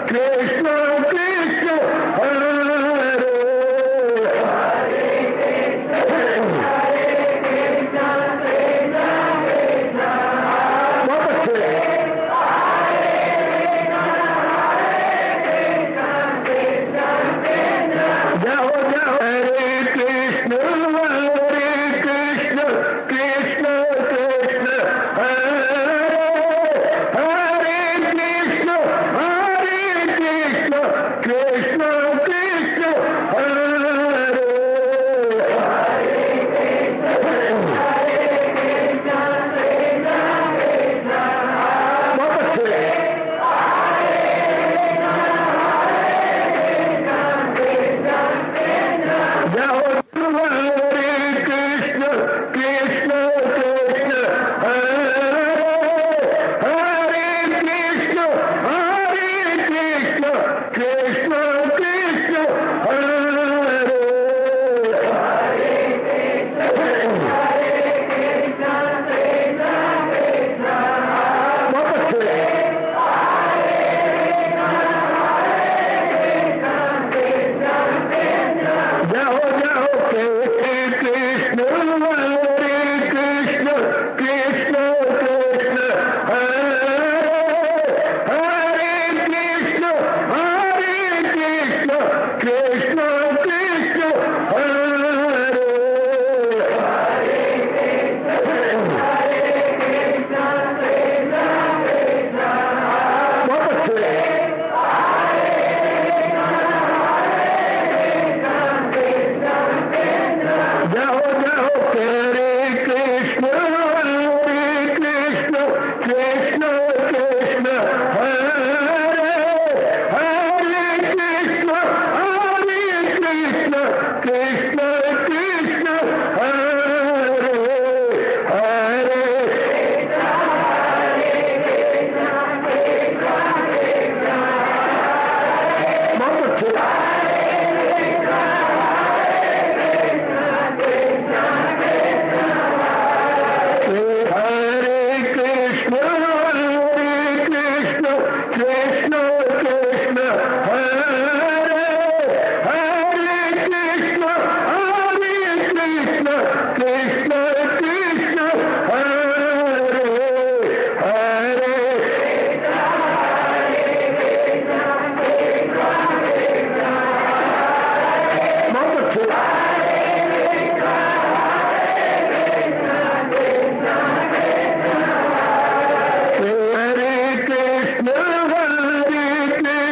कृष्ण कृष्ण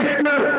हरे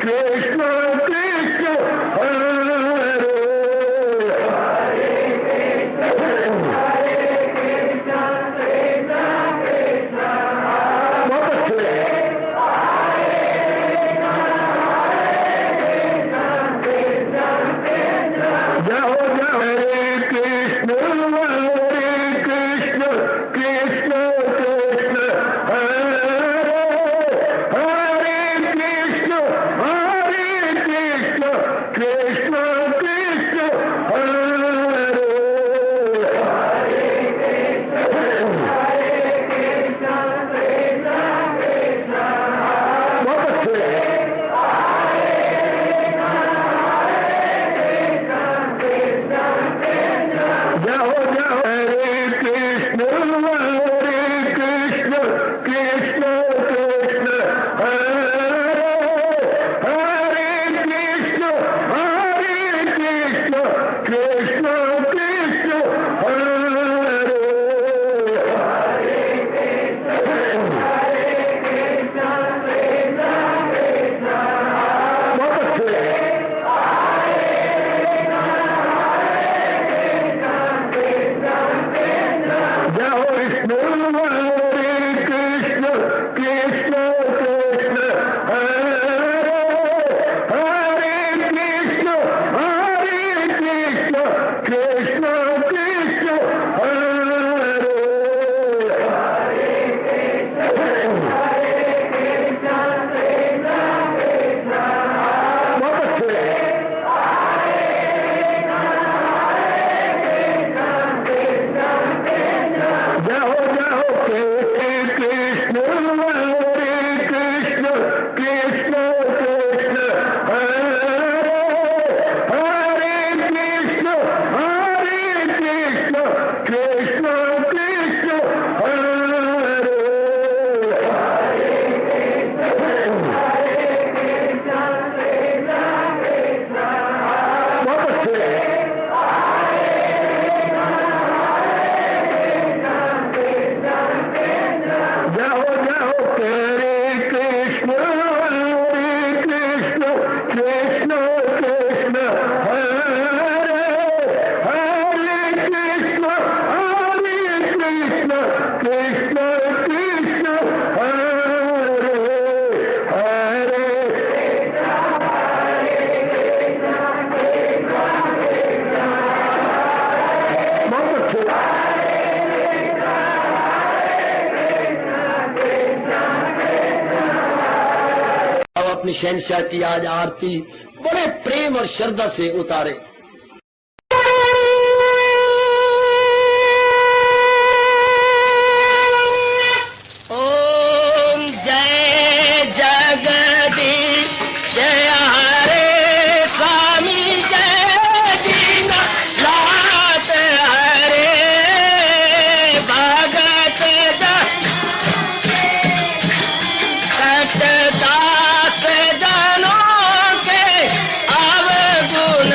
कृष्ण कृष्ण हरे बहुत अच्छे जाओ जाओ हरे कृष्ण कृष्ण कृष्ण कृष्ण हरे हरे कृष्ण कृष्ण कृष्ण हरे बहुत अच्छे जाओ जाओ हरे कृष्ण कृष्ण कृष्ण कृष्ण हरे हरे कृष्ण कृष्ण कृष्ण हरे बहुत अच्छे जाओ विष्णु हरे कृष्ण कृष्ण कृष्ण हरे हरे कृष्ण कृष्ण कृष्ण हरे बहुत अच्छे जाओ जाओ कृष्ण हरे कृष्ण कृष्ण कृष्ण हरे हरे कृष्ण कृष्ण कृष्ण हरे बहुत अच्छे जाओ जाओ हरे कृष्ण कृष्ण कृष्ण हरे हरे कृष्ण कृष्ण हरे हरे बहुत अच्छे अब अपनी शहनशाह की आज आरती बड़े प्रेम और श्रद्धा से उतारे। ओम जय जगदीश जय हरे स्वामी जय दीना लात हरे भगत दास जनों के अवगुण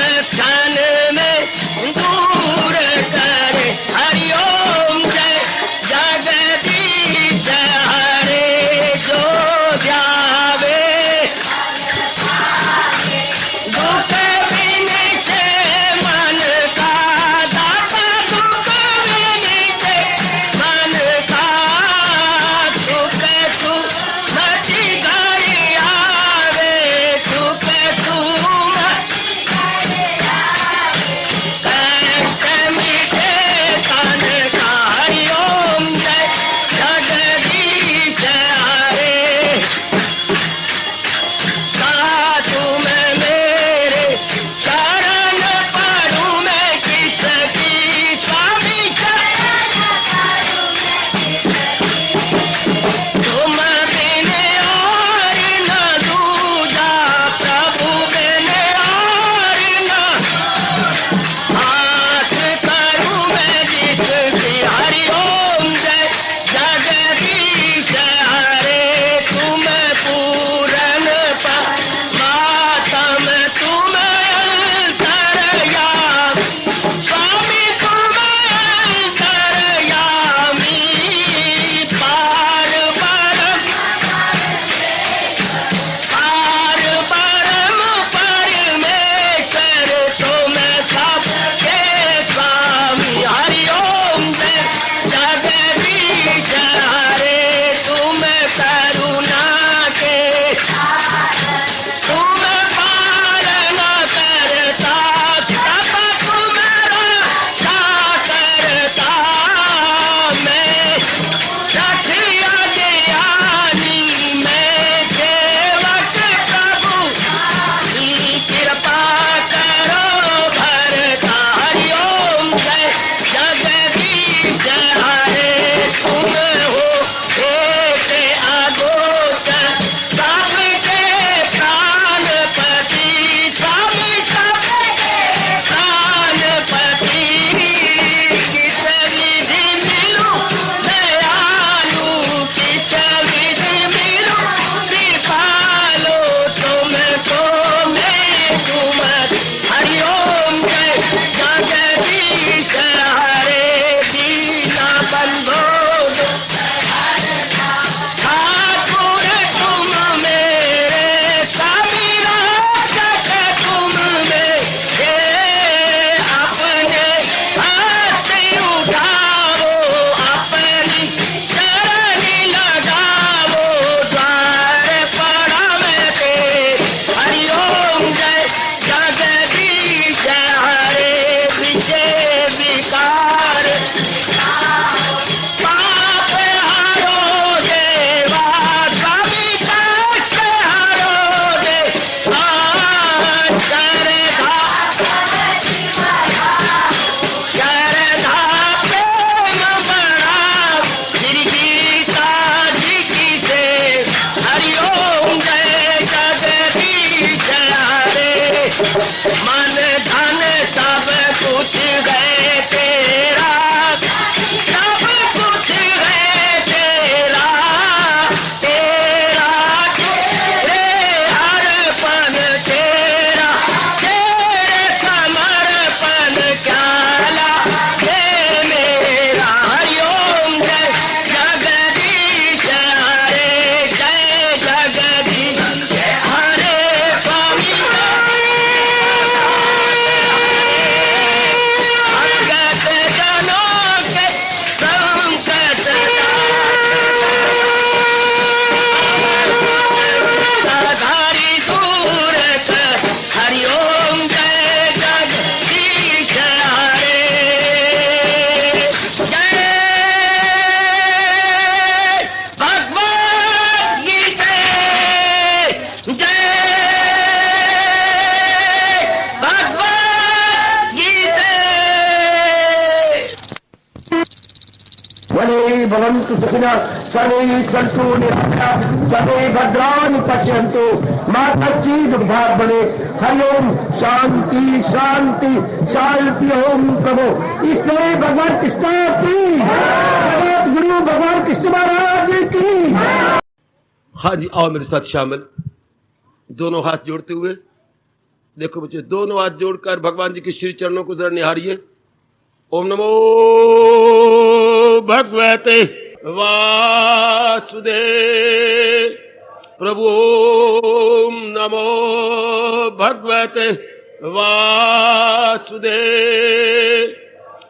भवन्तु सुखिनः सर्वे सन्तु निरामयाः सर्वे भद्राणि पश्यन्तु मा कश्चित् दुर्भाग्यं भवेत्। हरि ओम शांति शांति शांति। ओम प्रभु इसलिए भगवान कृष्ण की जगत गुरु भगवान कृष्ण महाराज की। हाँ जी, आओ मेरे साथ शामिल, दोनों हाथ जोड़ते हुए। देखो बच्चे, दोनों हाथ जोड़कर भगवान जी के श्री चरणों को जरा निहारिए। ओम नमो भगवते वासुदेव प्रभु। ओम नमो भगवते वासुदेव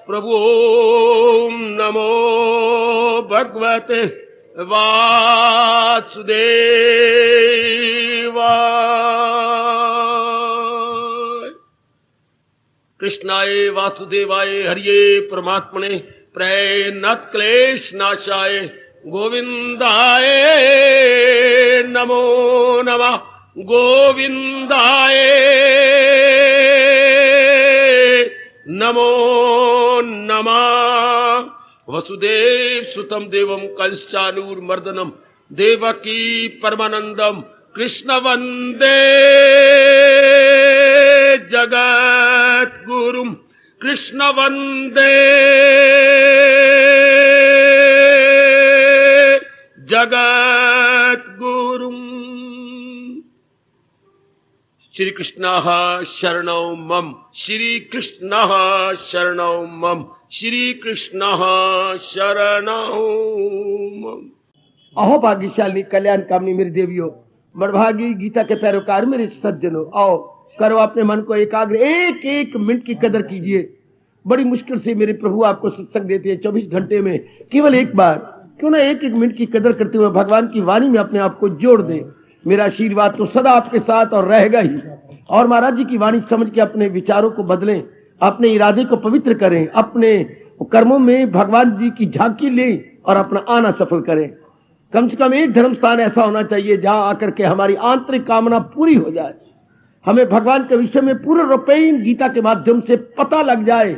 प्रभु। ओम नमो भगवते वासुदेवाय। कृष्णाय वासुदेवाय हरिये परमात्मने प्रणत क्लेश नाशाय गोविंदाय नमो नमः। गोविंदाय नमो नमः। वसुदेव सुतम देवम कंसानूरमर्दनम देवकी परमानंदम कृष्ण वंदे जगत गुरुम। कृष्ण वंदे जगत गुरुम। श्री कृष्ण शरणौ मम। श्री कृष्ण शरणौ मम। श्री कृष्ण शरणौ मम। अहो भाग्यशाली कल्याण कामनी मेरी देवियों, बड़भागी गीता के पैरोकार मेरे सज्जनों, आओ करो अपने मन को एकाग्र। एक एक मिनट की कदर कीजिए। बड़ी मुश्किल से मेरे प्रभु आपको सत्संग देते हैं 24 घंटे में केवल एक बार। क्यों ना एक एक मिनट की कदर करते हुए भगवान की वाणी में अपने आप को जोड़ दे। मेरा आशीर्वाद तो सदा आपके साथ और रहेगा ही। और महाराज जी की वाणी समझ के अपने विचारों को बदलें, अपने इरादे को पवित्र करें, अपने कर्मों में भगवान जी की झांकी लें और अपना आना सफल करें। कम से कम एक धर्म स्थान ऐसा होना चाहिए जहां आकर के हमारी आंतरिक कामना पूरी हो जाए। हमें भगवान के विषय में पूरे रूपेण गीता के माध्यम से पता लग जाए,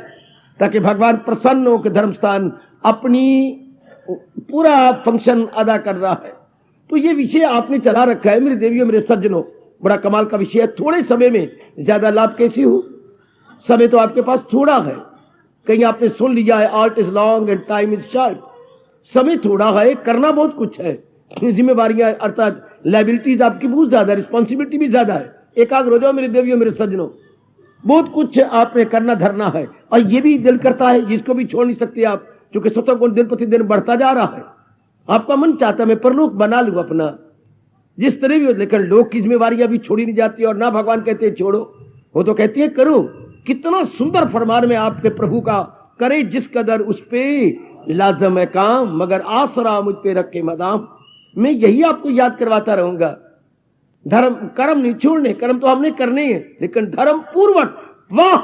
ताकि भगवान प्रसन्न हो के धर्म स्थान अपनी पूरा फंक्शन अदा कर रहा है। तो ये विषय आपने चला रखा है मेरे देवियों मेरे सज्जनों, बड़ा कमाल का विषय है। थोड़े समय में ज्यादा लाभ कैसे हो? समय तो आपके पास थोड़ा है। कहीं आपने सुन लिया है art is long and time is short. समय थोड़ा है, करना बहुत कुछ है। जिम्मेवारियां अर्थात लाइबिलिटीज आपकी बहुत ज्यादा, रिस्पॉन्सिबिलिटी भी ज्यादा है। एकाग्र हो जाओ मेरे देवियों मेरे सज्जनों, बहुत कुछ आपने करना धरना है। और ये भी दिल करता है, जिसको भी छोड़ नहीं सकते आप, क्योंकि सत्व गुण दिन प्रतिदिन बढ़ता जा रहा है। आपका मन चाहता है मैं परलोक बना लूं अपना, जिस तरह भी हो, लेकिन लोग की जिम्मेवारियां भी छोड़ी नहीं जाती। और ना भगवान कहते हैं छोड़ो, वो तो कहती है करो। कितना सुंदर फरमान में आपके प्रभु का, करे जिस कदर उस पे लाजम है काम, मगर आसरा मुझ पे रखे मदाम। मैं यही आपको याद करवाता रहूंगा। धर्म कर्म नहीं छोड़ने, कर्म तो हमने करने हैं, लेकिन धर्म पूर्वक, वाह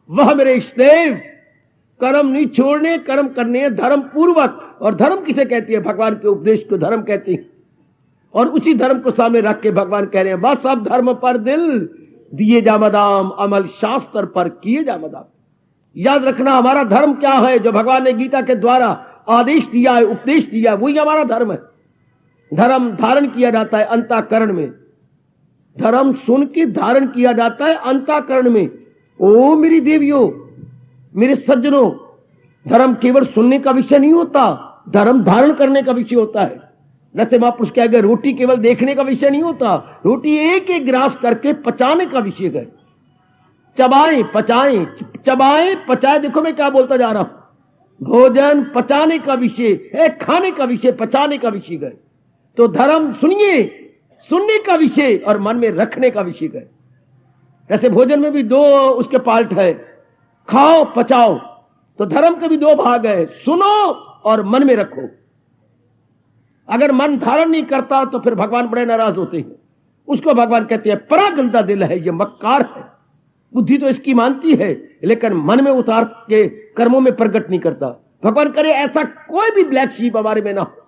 वह मेरे इष्टदेव, कर्म नहीं छोड़ने, कर्म करने हैं धर्म पूर्वक। और धर्म किसे कहती है? भगवान के उपदेश को धर्म कहते हैं। और उसी धर्म को सामने रख के भगवान कह रहे हैं बस अब धर्म पर दिल दिए जा मदाम, अमल शास्त्र पर किए जा मदाम। याद रखना हमारा धर्म क्या है, जो भगवान ने गीता के द्वारा आदेश दिया है, उपदेश दिया है, वही हमारा धर्म है। धर्म धारण किया जाता है अंतःकरण में, धर्म सुन के धारण किया जाता है अंतःकरण में। ओ मेरी देवियों मेरे सज्जनों, धर्म केवल सुनने का विषय नहीं होता, धर्म धारण करने का विषय होता है। जैसे महापुरुष कह गए रोटी केवल देखने का विषय नहीं होता, रोटी एक एक ग्रास करके पचाने का विषय है। चबाएं पचाएं, चबाएं पचाएं। देखो मैं क्या बोलता जा रहा हूं, भोजन पचाने का विषय है, खाने का विषय पचाने का विषय है। तो धर्म सुनिए, सुनने का विषय और मन में रखने का विषय है। जैसे भोजन में भी दो उसके पार्ट है, खाओ पचाओ। तो धर्म के भी दो भाग है, सुनो और मन में रखो। अगर मन धारण नहीं करता तो फिर भगवान बड़े नाराज होते हैं। उसको भगवान कहते हैं बड़ा गंदा दिल है, ये मक्कार है। बुद्धि तो इसकी मानती है, लेकिन मन में उतार के कर्मों में प्रकट नहीं करता। भगवान करे ऐसा कोई भी ब्लैक शीप हमारे में ना हो,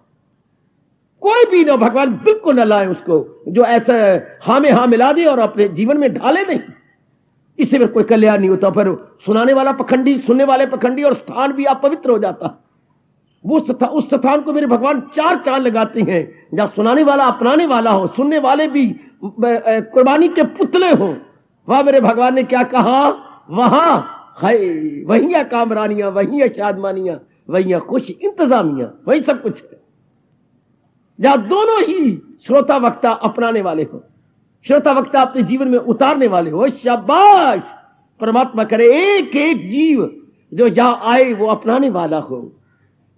कोई भी ना, भगवान बिल्कुल न लाए उसको जो ऐसा हाँ में हाँ मिला दे और अपने जीवन में ढाले नहीं। इससे फिर कोई कल्याण नहीं होता। फिर सुनाने वाला पखंडी, सुनने वाले पखंडी, और स्थान भी अपवित्र हो जाता। उस स्थान को मेरे भगवान 4 चांद लगाते हैं जहां सुनाने वाला अपनाने वाला हो, सुनने वाले भी कुर्बानी के पुतले हो। वहां मेरे भगवान ने क्या कहा, वहां है वही है कामरानियां, वही है शादमानियां, वही है खुश इंतजामिया, वही सब कुछ है जहां दोनों ही श्रोता वक्ता अपनाने वाले हो, श्रोता वक्ता अपने जीवन में उतारने वाले हो। शाबाश, परमात्मा करे एक एक जीव जो जहां आए वो अपनाने वाला हो,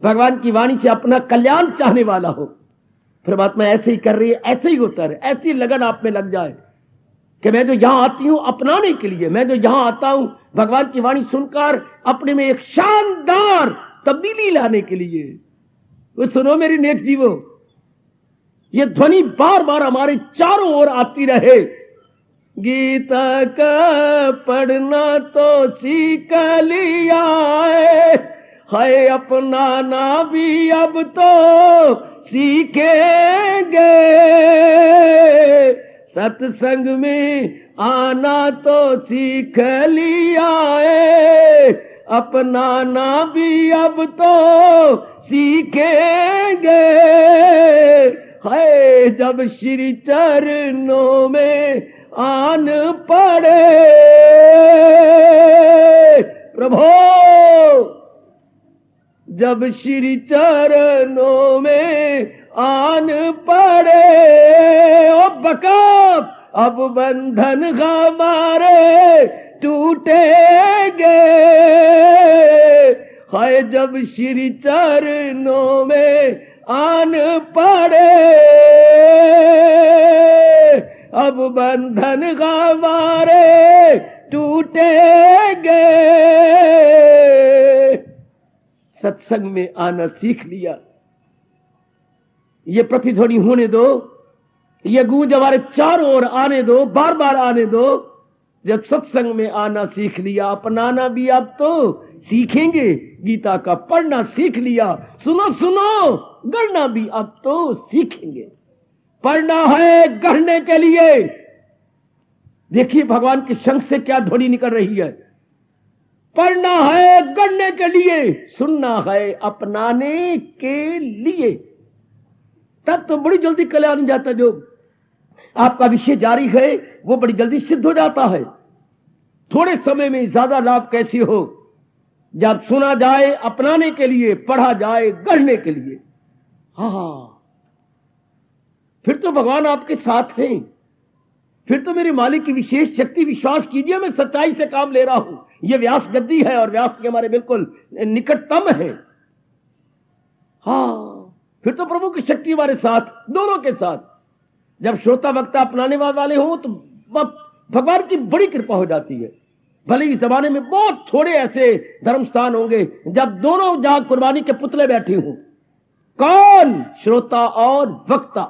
भगवान की वाणी से अपना कल्याण चाहने वाला हो। परमात्मा ऐसे ही कर रही है, ऐसे ही होता है, ऐसी लगन आप में लग जाए कि मैं जो यहां आती हूं अपनाने के लिए, मैं जो यहां आता हूं भगवान की वाणी सुनकर अपने में एक शानदार तब्दीली लाने के लिए। वो सुनो मेरी नेक जीवो, ये ध्वनि बार बार हमारे चारों ओर आती रहे। गीता का पढ़ना तो सीख लिया है, अपनाना भी अब तो सीखेंगे, सत्संग में आना तो सीख लिया है, अपनाना भी अब तो सीखेंगे। है जब श्री चरणों में आन पड़े, प्रभो जब श्री चरणों में आन पड़े, ओ बकब अब बंधन हमारे टूटेंगे। हाय जब श्री चरणों में आन पड़े, अब बंधन हमारे टूटेंगे। सत्संग में आना सीख लिया, ये प्रतिध्वनि होने दो, ये गूंज हमारे चारों ओर आने दो, बार बार आने दो। जब सत्संग में आना सीख लिया, अपनाना भी अब तो सीखेंगे। गीता का पढ़ना सीख लिया, सुनो सुनो गढ़ना भी अब तो सीखेंगे। पढ़ना है गढ़ने के लिए। देखिए भगवान के शंख से क्या ध्वनि निकल रही है। पढ़ना है गढ़ने के लिए, सुनना है अपनाने के लिए। तब तो बड़ी जल्दी कल्याण जाता, जो आपका विषय जारी है वो बड़ी जल्दी सिद्ध हो जाता है। थोड़े समय में ज्यादा लाभ कैसे हो, जब सुना जाए अपनाने के लिए, पढ़ा जाए गढ़ने के लिए। हाँ, फिर तो भगवान आपके साथ हैं, फिर तो मेरे मालिक की विशेष शक्ति। विश्वास कीजिए, मैं सच्चाई से काम ले रहा हूं। यह व्यास गद्दी है और व्यास के हमारे बिल्कुल निकटतम है। हाँ, फिर तो प्रभु की शक्ति हमारे साथ, दोनों के साथ। जब श्रोता वक्ता अपनाने वाले हो तो भगवान की बड़ी कृपा हो जाती है। भले इस जमाने में बहुत थोड़े ऐसे धर्म स्थान होंगे जब दोनों जहां कुर्बानी के पुतले बैठे हों। कौन? श्रोता और वक्ता,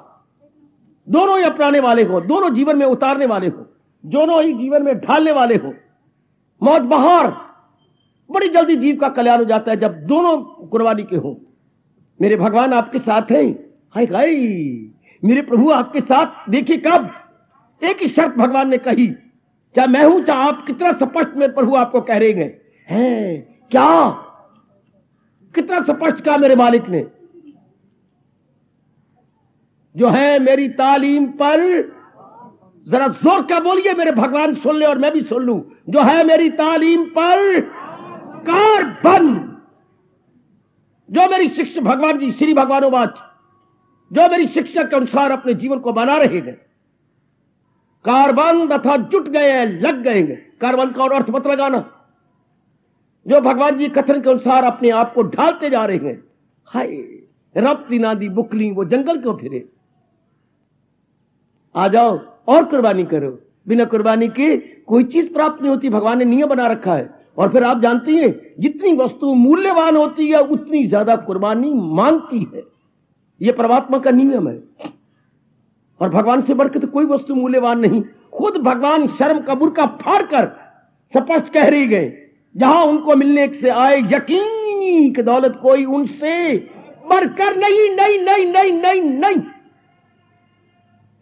दोनों ही अपनाने वाले हो, दोनों जीवन में उतारने वाले हो, दोनों ही जीवन में ढालने वाले हो। मौत बहार बड़ी जल्दी जीव का कल्याण हो जाता है जब दोनों कुर्बानी के हो। मेरे भगवान आपके साथ हैं। हाय हाय, मेरे प्रभु आपके साथ। देखिए कब एक ही शर्त भगवान ने कही, चाहे मैं हूं चाहे आप। कितना स्पष्ट में प्रभु आपको कह रहे हैं। क्या कितना स्पष्ट कहा मेरे मालिक ने। जो है मेरी तालीम पर, जरा जोर क्या बोलिए, मेरे भगवान सुन ले और मैं भी सुन लूं। जो है मेरी तालीम पर कारबन, जो मेरी शिक्षा, भगवान जी श्री भगवानोवाच, जो मेरी शिक्षा के अनुसार अपने जीवन को बना रहे हैं। कारबंद अथवा जुट गए हैं, लग गए हैं। कारबंद का और अर्थ मत लगाना। जो भगवान जी कथन के अनुसार अपने आप को ढालते जा रहे हैं। हाय रप्ती नादी बुकली, वो जंगल क्यों फिरे। आ जाओ और कुर्बानी करो। बिना कुर्बानी के कोई चीज प्राप्त नहीं होती। भगवान ने नियम बना रखा है। और फिर आप जानती हैं, जितनी वस्तु मूल्यवान होती है उतनी ज्यादा कुर्बानी मांगती है। यह परमात्मा का नियम है। और भगवान से बढ़कर तो कोई वस्तु मूल्यवान नहीं। खुद भगवान शर्म का बुर्का फाड़कर स्पष्ट कह रही गए, जहां उनको मिलने से आए यकीन की दौलत कोई उनसे बढ़कर नहीं, नहीं नहीं नहीं नहीं नहीं,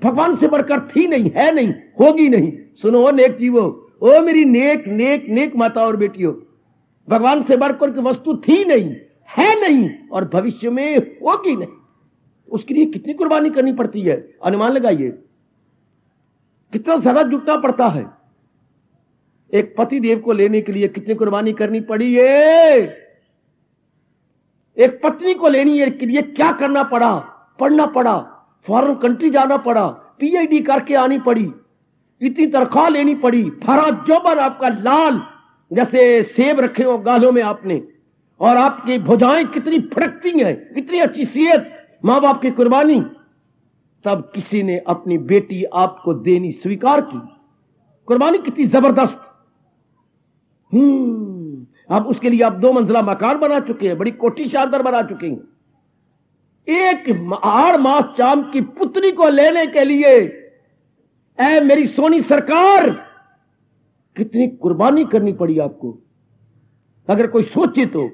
भगवान से बढ़कर थी नहीं, है नहीं, होगी नहीं। सुनो नेक जीवो, ओ मेरी नेक नेक नेक माता और बेटियों, भगवान से बढ़कर की वस्तु थी नहीं, है नहीं और भविष्य में होगी नहीं, उसके लिए कितनी कुर्बानी करनी पड़ती है, अनुमान लगाइए कितना ज्यादा झुकना पड़ता है। एक पति देव को लेने के लिए कितनी कुर्बानी करनी पड़ी है, एक पत्नी को लेने के लिए क्या करना पड़ा, पढ़ना पड़ा, फॉरेन कंट्री जाना पड़ा, पीएचडी करके आनी पड़ी, इतनी तनख्वाह लेनी पड़ी, भरा जोबन आपका लाल जैसे सेब रखे हो गालों में आपने, और आपकी भुजाएं कितनी फड़कती हैं, इतनी अच्छी सेहत, मां बाप की कुर्बानी, तब किसी ने अपनी बेटी आपको देनी स्वीकार की। कुर्बानी कितनी जबरदस्त। अब उसके लिए आप 2 मंजिला मकान बना चुके हैं, बड़ी कोठी शानदार बना चुके हैं। एक 8 मास चाम की पुत्री को लेने के लिए ऐ मेरी सोनी सरकार कितनी कुर्बानी करनी पड़ी आपको, अगर कोई सोचे तो,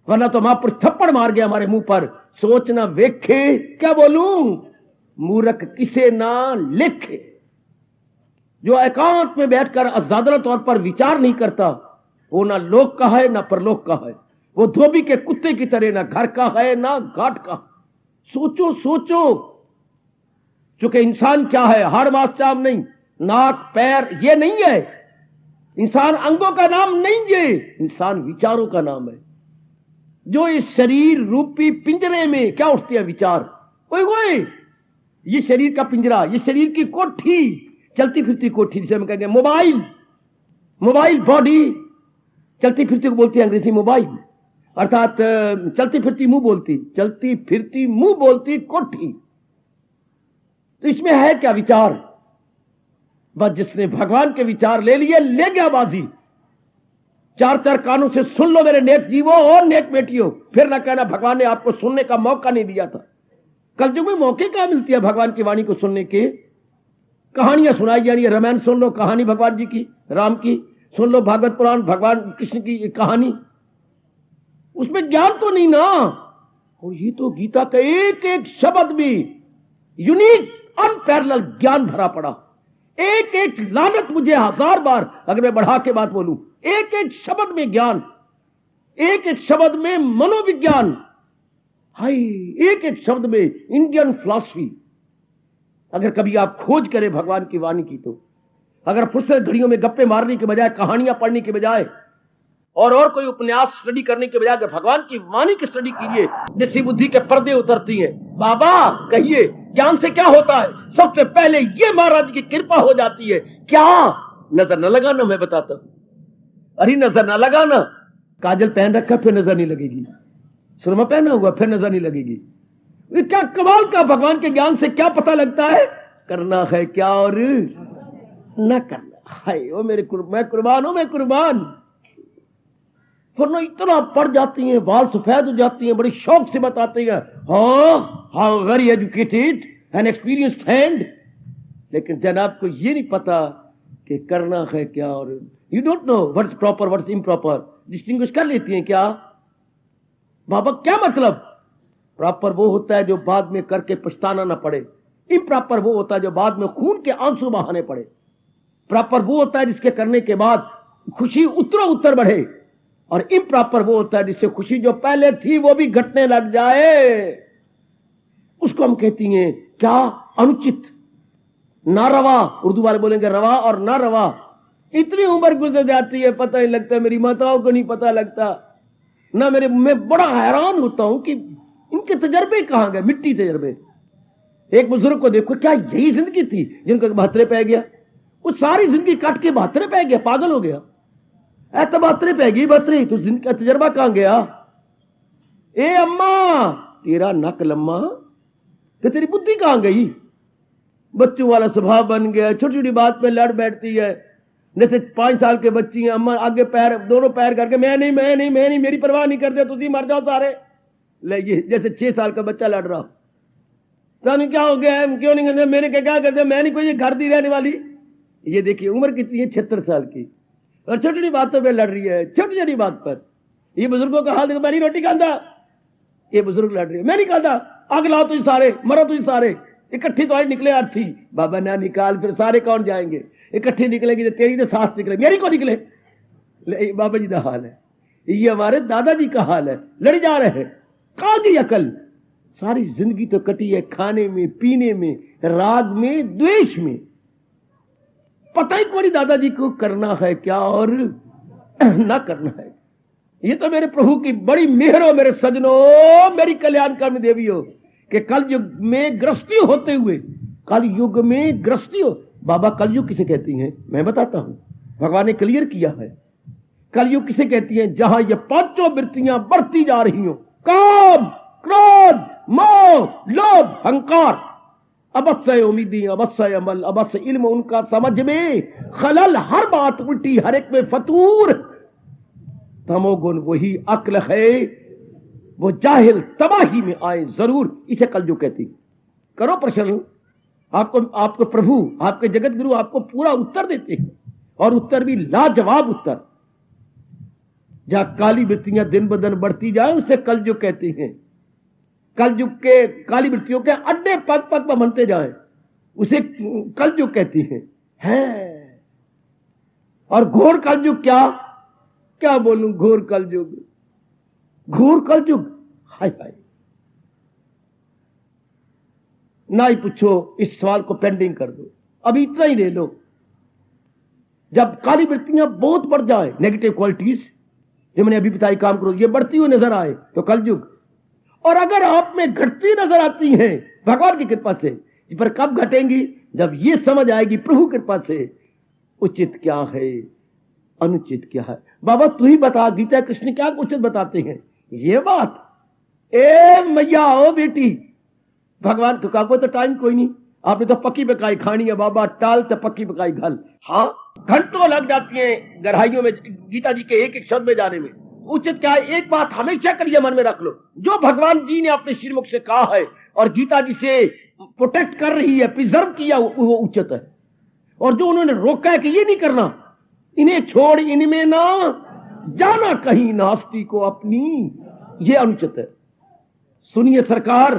वरना तो महापुरुष थप्पड़ मार गया हमारे मुंह पर, सोचना वेखे क्या बोलूं, मूर्ख किसे ना लिखे। जो एकांत में बैठकर आजादना तौर पर विचार नहीं करता, वो ना लोक का है ना परलोक का है, वो धोबी के कुत्ते की तरह ना घर का है ना घाट का। सोचो सोचो, चूंकि इंसान क्या है, हाड़ मास चाम नहीं, नाक पैर ये नहीं है, इंसान अंगों का नाम नहीं है, इंसान विचारों का नाम है। जो इस शरीर रूपी पिंजरे में क्या उठते हैं विचार, ओए ये शरीर का पिंजरा, ये शरीर की कोठी, चलती फिरती कोठी, जिसे हम कहेंगे मोबाइल, मोबाइल बॉडी, चलती फिरती को बोलती है अंग्रेजी मोबाइल, अर्थात चलती फिरती मुंह बोलती, चलती फिरती मुंह बोलती कोठी। तो इसमें है क्या विचार, बस जिसने भगवान के विचार ले लिए ले गया बाजी। 4 कानों से सुन लो मेरे नेक जीवो और नेक बेटियों, फिर ना कहना भगवान ने आपको सुनने का मौका नहीं दिया था। कलयुग में मौके कहां मिलती है भगवान की वाणी को सुनने के, कहानियां सुनाई जा रही है, रामायण सुन लो, कहानी भगवान जी की, राम की सुन लो, भागवत पुराण भगवान कृष्ण की कहानी, उसमें ज्ञान तो नहीं ना। और ये तो गीता का एक एक शब्द में यूनिक अनपैरेलल ज्ञान भरा पड़ा। एक एक लानत मुझे 1000 बार अगर मैं बढ़ा के बात बोलूं, एक एक शब्द में ज्ञान, एक एक शब्द में मनोविज्ञान, हाय एक एक शब्द में इंडियन फिलॉसफी। अगर कभी आप खोज करें भगवान की वाणी की, तो अगर फुर्सत घड़ियों में गप्पे मारने के बजाय, कहानियां पढ़ने के बजाय और कोई उपन्यास स्टडी करने के बजाय अगर भगवान की वाणी की स्टडी कीजिए, जिससे बुद्धि के पर्दे उतरती हैं। बाबा कहिए ज्ञान से क्या होता है, सबसे पहले ये महाराज की कृपा हो जाती है। क्या नजर न लगाना, मैं बताता हूं, अरे नजर न लगाना, काजल पहन रखा फिर नजर नहीं लगेगी, सुरमा पहना हुआ फिर नजर नहीं लगेगी। क्या कमाल का, भगवान के ज्ञान से क्या पता लगता है, करना है क्या और न करना। हाय ओ मेरे मैं कुर्बान हूं, मैं कुर्बान। वरना इतना पढ़ जाती हैं, बाल सफेद हो जाती हैं, बड़ी शौक से बताती हैं, how very educated and experienced hand, लेकिन जनाब को ये नहीं पता कि करना है क्या और you don't know what's proper what's improper, distinguish कर लेती हैं क्या। बाबा क्या मतलब, प्रॉपर वो होता है जो बाद में करके पछताना ना पड़े, इम्प्रॉपर वो होता है जो बाद में खून के आंसू बहाने पड़े, प्रॉपर वो होता है जिसके करने के बाद खुशी उत्तरों उत्तर बढ़े, और इम्प्रॉपर वो होता है जिससे खुशी जो पहले थी वो भी घटने लग जाए। उसको हम कहती हैं क्या, अनुचित, ना रवा, उर्दू वाले बोलेंगे रवा और ना रवा। इतनी उम्र गुजर जाती है पता नहीं लगता, मेरी माताओं को नहीं पता लगता ना मेरे। मैं बड़ा हैरान होता हूं कि इनके तजर्बे कहां गए, मिट्टी तजर्बे। एक बुजुर्ग को देखो, क्या यही जिंदगी थी जिनको 72 पै गया, वो सारी जिंदगी काट के 72 पै गया, पागल हो गया। ऐसा 72 पै गई, 72 तो जिंदगी का तजर्बा कहां गया। ए अम्मा तेरा नक लम्मा, तो तेरी बुद्धि कहां गई। बच्चों वाला स्वभाव बन गया, छोटी छोटी बात पे लड़ बैठती है। जैसे 5 साल के बच्ची हैं, अम्मा आगे पैर, दोनों पैर करके मैं नहीं मैं नहीं मैं नहीं, मेरी परवाह नहीं करते, तुझी मर जाओ सारे। ले ये जैसे 6 साल का बच्चा लड़ रहा, तो क्या हो गया, क्यों नहीं करते, मेरे क्या करते, मैं नहीं कोई घर दी रहने वाली। ये देखिए उम्र कितनी है, 76 साल की, और छोटी छोटी बातों पर लड़ रही है, छोटी छोटी बात पर। ये बुजुर्गों का हाल देखो, मैं नहीं रोटी खाता, ये बुजुर्ग लड़ रही है, मैं नहीं खाता, आग लाओ तुझे सारे, मरो तुझे सारे, इकट्ठी तो आज निकले अर्थी। बाबा ना निकाल, फिर सारे कौन जाएंगे, इकट्ठी निकलेगी तो तेरी तो सांस निकले, मेरी को निकले। बाबा जी का हाल है। ये हमारे दादाजी का हाल है, लड़ जा रहे हैं। कहां गई अकल? सारी जिंदगी तो कटी है खाने में, पीने में, राग में, द्वेष में। पता ही तुम्हारी दादाजी को करना है क्या और ना करना है। ये तो मेरे प्रभु की बड़ी मेहर हो मेरे सजनों, मेरी कल्याणकामी देवी हो, कि कल युग में गृहस्थी होते हुए, कल युग में गृहस्थी हो। बाबा कलयुग किसे कहती हैं मैं बताता हूं, भगवान ने क्लियर किया है। कलयुग किसे कहती हैं? जहां ये पांचों वृत्तियां बढ़ती जा रही हो, काम, क्रोध, मोह, लोभ, अहंकार, अवश्य उम्मीदी, अवश्य अमल, अवश्य इल्म, उनका समझ में खलल, हर बात उल्टी, हर एक में फतूर। तमोगुण वही अक्ल है, वो जाहिल तबाही में आए जरूर, इसे कलयुग कहती। करो प्रश्न, आपको प्रभु, आपके जगत गुरु आपको पूरा उत्तर देते हैं, और उत्तर भी लाजवाब उत्तर। जहां काली वृत्तियां दिन ब दिन बढ़ती जाए उसे कलयुग कहते हैं। कलयुग के काली वृत्तियों के अड्डे पग पग पर बनते जाए उसे कलयुग कहती हैं। और घोर कलयुग क्या बोलूं, घोर कलयुग, घोर कलयुग, हाय हाय, ना ही पूछो, इस सवाल को पेंडिंग कर दो, अभी इतना ही ले लो। जब काली वृत्तियां बहुत बढ़ जाए, नेगेटिव क्वालिटीज जो मैंने अभी बताई, काम करो, ये बढ़ती हुई नजर आए तो कलयुग। और अगर आप में घटती नजर आती हैं भगवान की कृपा से, पर कब घटेंगी? जब ये समझ आएगी प्रभु कृपा से उचित क्या है, अनुचित क्या है। बाबा तू ही बता, गीता कृष्ण क्या उचित बताते हैं ये बात। ए मैया ओ बेटी, भगवान तो काको तो टाइम कोई नहीं, आपने तो पक्की पकाई खानी है बाबा, टाल तो पक्की पकाई घल। हाँ, घंटों लग जाती हैं गहराइयों में गीता जी के एक एक शब्द में जाने में। उचित क्या है? एक बात हमेशा के लिए मन में रख लो, जो भगवान जी ने अपने श्रीमुख से कहा है और गीता जी से प्रोटेक्ट कर रही है, प्रिजर्व किया, वो उचित है। और जो उन्होंने रोका है कि ये नहीं करना, इन्हें छोड़ इनमें ना जाना कहीं नास्ती को अपनी, ये अनुचित है। सुनिए सरकार,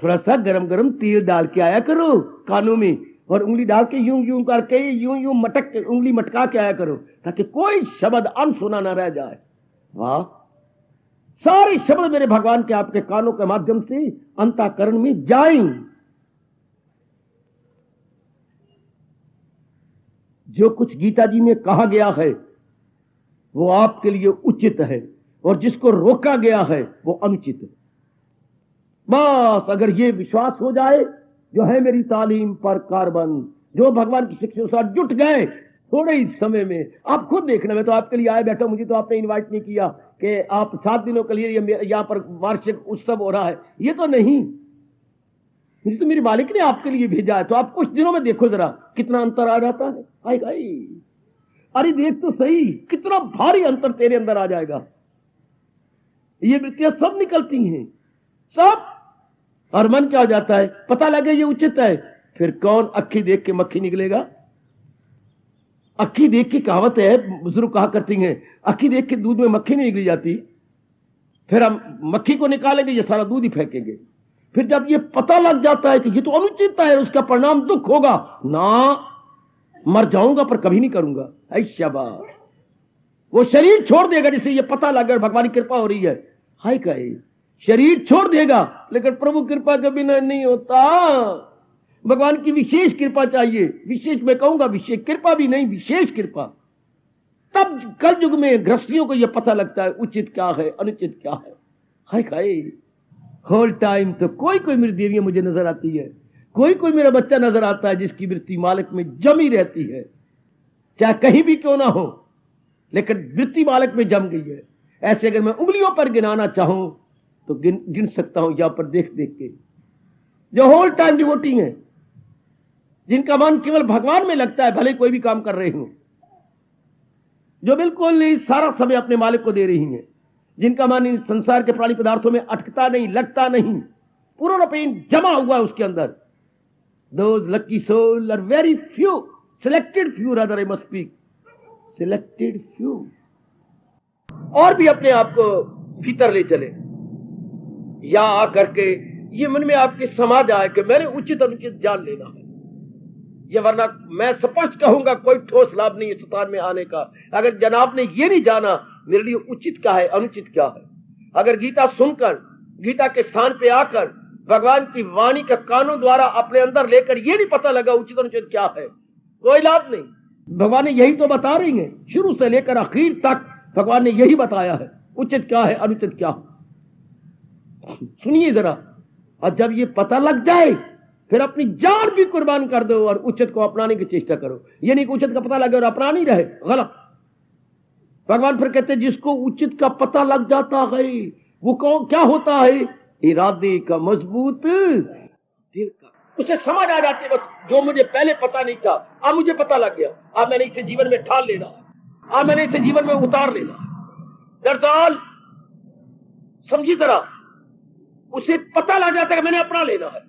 थोड़ा सा गरम गरम तेल डाल के आया करो कानों में, और उंगली डाल के यूं यूं करके यूं मटक उंगली मटका के आया करो, ताकि कोई शब्द अनसुना ना रह जाए। वाह, सारे शब्द मेरे भगवान के आपके कानों के माध्यम से अंतःकरण में जाएं। जो कुछ गीता जी में कहा गया है वो आपके लिए उचित है, और जिसको रोका गया है वो अनुचित है। बस अगर ये विश्वास हो जाए, जो है मेरी तालीम पर कार्बन, जो भगवान की शिक्षा के साथ जुट गए, थोड़े ही समय में आप खुद देखना। मैं तो आपके लिए आया बैठा, मुझे तो आपने इनवाइट नहीं किया कि आप 7 दिनों के लिए यहाँ पर वार्षिक उत्सव हो रहा है, ये तो नहीं, मुझे तो मेरे मालिक ने आपके लिए भेजा है। तो आप कुछ दिनों में देखो जरा कितना अंतर आ जाता है। हाय हाय, अरे देख तो सही, कितना भारी अंतर तेरे अंदर आ जाएगा। ये वृत्तियां सब निकलती हैं, सब, और मन क्या हो जाता है, पता लगे ये उचित है, फिर कौन अक्खी देख के मक्खी निकलेगा। अक्खी देख के कहावत है, बुजुर्ग कहा करती हैं, अक्खी देख के दूध में मक्खी नहीं निकली जाती, फिर हम मक्खी को निकालेंगे, ये सारा दूध ही फेंकेंगे। फिर जब ये पता लग जाता है कि ये तो अनुचित है, उसका परिणाम दुख होगा, ना मर जाऊंगा पर कभी नहीं करूंगा, ऐ शाबाश, वो शरीर छोड़ देगा जिसे ये पता लगा भगवान की कृपा हो रही है। हाय कहे, शरीर छोड़ देगा, लेकिन प्रभु कृपा के बिना नहीं होता। भगवान की विशेष कृपा चाहिए, विशेष मैं कहूंगा, विशेष कृपा भी नहीं, विशेष कृपा। तब कल युग में गृहस्थियों को यह पता लगता है उचित क्या है, अनुचित क्या है। हाय खाए, होल टाइम तो कोई कोई मेरी देवियां मुझे नजर आती है, कोई कोई मेरा बच्चा नजर आता है जिसकी वृत्ति मालिक में जमी रहती है, चाहे कहीं भी क्यों ना हो, लेकिन वृत्ति मालिक में जम गई है। ऐसे अगर मैं उंगलियों पर गिनाना चाहूं तो गिन सकता हूं, यहां पर देख देख के, जो होल टाइम डिवोटी हैं, जिनका मन केवल भगवान में लगता है, भले कोई भी काम कर रहे हो, जो बिल्कुल नहीं सारा समय अपने मालिक को दे रही हैं, जिनका मन इन संसार के प्राणी पदार्थों में अटकता नहीं, लगता नहीं, पूर्ण पेन जमा हुआ है उसके अंदर। Those lucky souls are very few, selected few rather I must speak, selected few। और भी अपने आप को भीतर ले चले, या आकर के ये मन में आपके समा जाए कि मैंने उचित अनुचित जान लेना है। ये, वरना मैं स्पष्ट कहूंगा कोई ठोस लाभ नहीं है शैतान में आने का। अगर जनाब ने ये नहीं जाना मेरे लिए उचित क्या है अनुचित क्या है, अगर गीता सुनकर गीता के स्थान पे आकर भगवान की वाणी का कानों द्वारा अपने अंदर लेकर ये नहीं पता लगा उचित अनुचित क्या है, कोई लाभ नहीं। भगवान ने यही तो बता रही है, शुरू से लेकर आखिर तक भगवान ने यही बताया है उचित क्या है अनुचित क्या है। सुनिए जरा, और जब ये पता लग जाए फिर अपनी जान भी कुर्बान कर दो और उचित को अपनाने की चेष्टा करो। ये नहीं कि उचित का पता लगे और अपना नहीं रहे, गलत। भगवान फिर कहते हैं जिसको उचित का पता लग जाता है वो क्या होता है, इरादे का मजबूत दिल का, उसे समझ आ जाती है बस जो मुझे पहले पता नहीं था अब मुझे पता लग गया, अब मैंने इसे जीवन में ढाल लेना है, अब मैंने इसे जीवन में उतार लेना है। दरअसल समझी जरा, उसे पता लग जाता है कि मैंने अपना लेना है।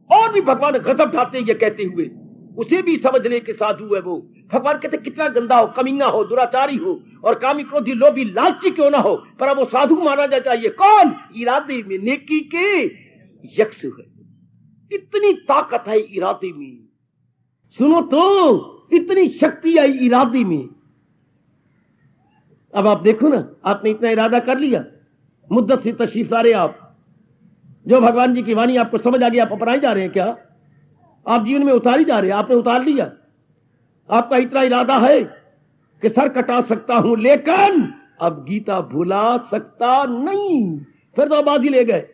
और भी भगवान गजब ढाते ये कहते हुए, उसे भी समझ ले कि साधु है वो। भगवान कहते कितना गंदा हो, कमीना हो, दुराचारी हो और कामी क्रोधी लोभी लालची क्यों ना हो, पर अब वो साधु माना जा चाहिए। कौन? इरादे में नेकी के यक्ष है। इतनी ताकत है इरादे में, सुनो तो इतनी शक्ति है इरादे में। अब आप देखो ना, आपने इतना इरादा कर लिया, मुद्दत से तशरीफ ला रहे आप, जो भगवान जी की वाणी आपको समझ आ गई, आप अपनाए जा रहे हैं क्या? आप जीवन में उतारी जा रहे हैं, आपने उतार लिया। आपका इतना इरादा है कि सर कटा सकता हूं लेकिन अब गीता भुला सकता नहीं, फिर तो बाजी ले गए।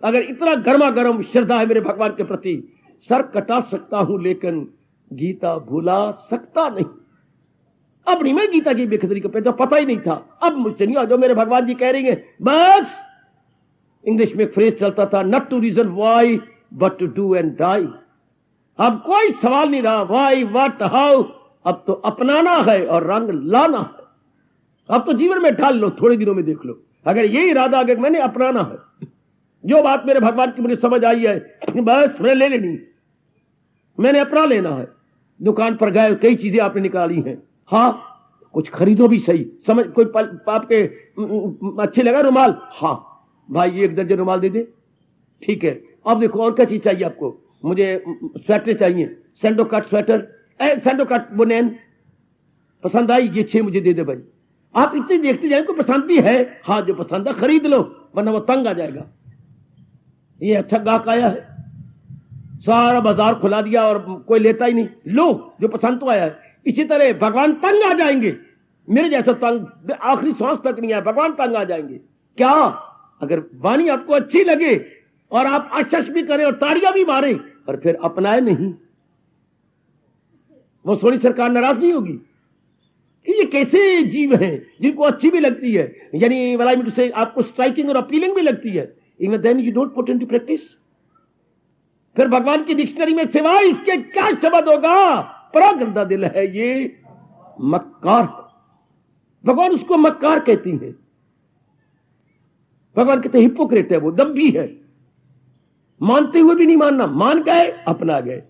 अगर इतना गर्मा गर्म श्रद्धा है मेरे भगवान के प्रति, सर कटा सकता हूं लेकिन गीता भुला सकता नहीं। अब नहीं मैं गीता की बेखदरी को तो पता ही नहीं था, अब मुझसे नहीं, जो मेरे भगवान जी कह रही है बस। इंग्लिश में एक फ्रेज चलता था, not to reason why but to do and die. अब कोई सवाल नहीं रहा वाई व्हाट हाउ, अब तो अपनाना है और रंग लाना है। अब तो जीवन में ढाल लो, थोड़े दिनों में देख लो। अगर ये इरादा अगर मैंने अपनाना है, जो बात मेरे भगवान की मुझे समझ आई है बस मैंने ले लेनी, मैंने अपना लेना है। दुकान पर गए, कई चीजें आपने निकाली हैं, हाँ कुछ खरीदो भी सही, समझ कोई आपके अच्छे लगा रुमाल, हाँ भाई 1 दर्जन रुमाल दे दे, ठीक है। अब देखो और क्या चीज चाहिए आपको? मुझे स्वेटर चाहिए, सैंडो कट स्वेटर, सैंडो कट बुनेन पसंद आई, ये 6 मुझे दे दे भाई। आप इतनी देखते जाए, कोई पसंद भी है, हाँ जो पसंद है खरीद लो वरना वो तंग आ जाएगा। ये अच्छा गाहक आया है, सारा बाजार खुला दिया और कोई लेता ही नहीं, लो जो पसंद तो आया है। इसी तरह भगवान तंग आ जाएंगे, मेरे जैसा तंग आखिरी सांस तक नहीं आया, भगवान तंग आ जाएंगे। क्या? अगर वाणी आपको अच्छी लगे और आप आश्चर्य भी करें और ताड़ियां भी मारें और फिर अपनाए नहीं, वो सोनी सरकार नाराज नहीं होगी कि ये कैसे जीव हैं जिनको अच्छी भी लगती है, यानी वाला में से आपको स्ट्राइकिंग और अपीलिंग भी लगती है, even then you don't put into practice. फिर भगवान की डिक्शनरी में सिवाय इसके क्या शब्द होगा? बड़ा गंदा दिल है ये, मक्कार। भगवान उसको मक्कार कहती है, भगवान कहते हिपोक्रेट है वो, दम्भी है, मानते हुए भी नहीं मानना, मान गए अपना गए।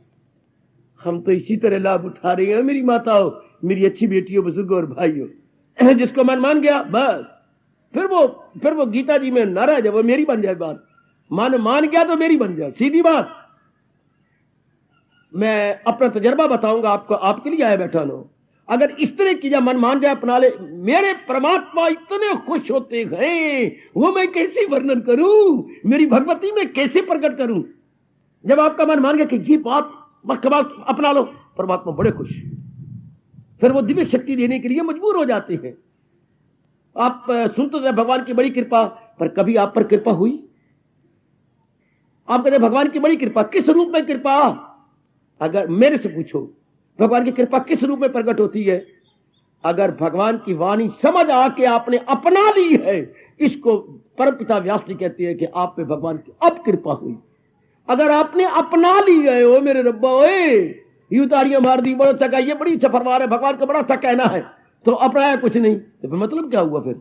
हम तो इसी तरह लाभ उठा रहे हैं मेरी माताओं, मेरी अच्छी बेटियों, बुजुर्गों और भाइयों। जिसको मन मान गया बस, फिर वो गीता जी में न रह जाए, वो मेरी बन जाए बात। मान गया तो मेरी बन जाए, सीधी बात। मैं अपना तजर्बा बताऊंगा आपको, आपके लिए आया बैठा लो। अगर इस तरह की जब मन मान जाए, अपना ले, मेरे परमात्मा इतने खुश होते हैं, वो मैं कैसे वर्णन करूं, मेरी भगवती में कैसे प्रकट करूं। जब आपका मन मान गया कि ये बात अपना लो, परमात्मा बड़े खुश, फिर वो दिव्य शक्ति देने के लिए मजबूर हो जाते हैं। आप सुनते थे भगवान की बड़ी कृपा, पर कभी आप पर कृपा हुई? आप कहते भगवान की बड़ी कृपा, किस रूप में कृपा? अगर मेरे से पूछो भगवान की कृपा किस रूप में प्रकट होती है? अगर भगवान की वाणी समझ आके आपने अपना ली है, इसको परमपिता व्यास जी कहते हैं कि आप पे भगवान की अब कृपा हुई। अगर आपने अपना ली है, ओ मेरे रब्बा, ओए यूं ताड़ियां मार दी, बड़ा अच्छा, ये बड़ी अच्छा फरमान है, भगवान का बड़ा अच्छा कहना है, तो अपनाया कुछ नहीं, तो फिर मतलब क्या हुआ? फिर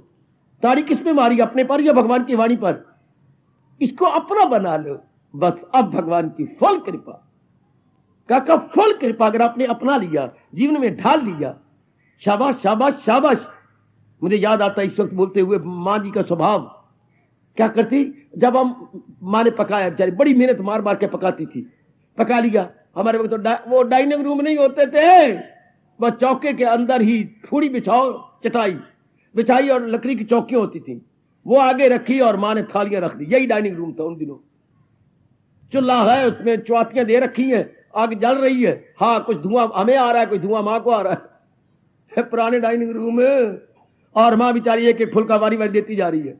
ताड़ी किस पे मारी, अपने पर या भगवान की वाणी पर? इसको अपना बना लो बस। अब भगवान की फल कृपा का फल कृपा अगर आपने अपना लिया, जीवन में ढाल लिया, शाबाश शाबाश शाबाश। मुझे याद आता है इस वक्त बोलते हुए, माँ जी का स्वभाव क्या करती, जब हम माँ ने पकाया, बेचारी बड़ी मेहनत मार मार के पकाती थी, पका लिया हमारे वक्त तो वो डाइनिंग रूम नहीं होते थे, बस चौके के अंदर ही फूड़ी बिछाओ, चटाई बिछाई और लकड़ी की चौकियां होती थी, वो आगे रखी और माँ ने थालियां रख दी। यही डाइनिंग रूम था उन दिनों। चूल्हा है, उसमें चौथियां दे रखी हैं, आग जल रही है, हाँ कुछ धुआं हमें आ रहा है, कुछ धुआं माँ को आ रहा है। पुराने डाइनिंग रूम में, और माँ बेचारी एक फुल्का वारी वारी देती जा रही है।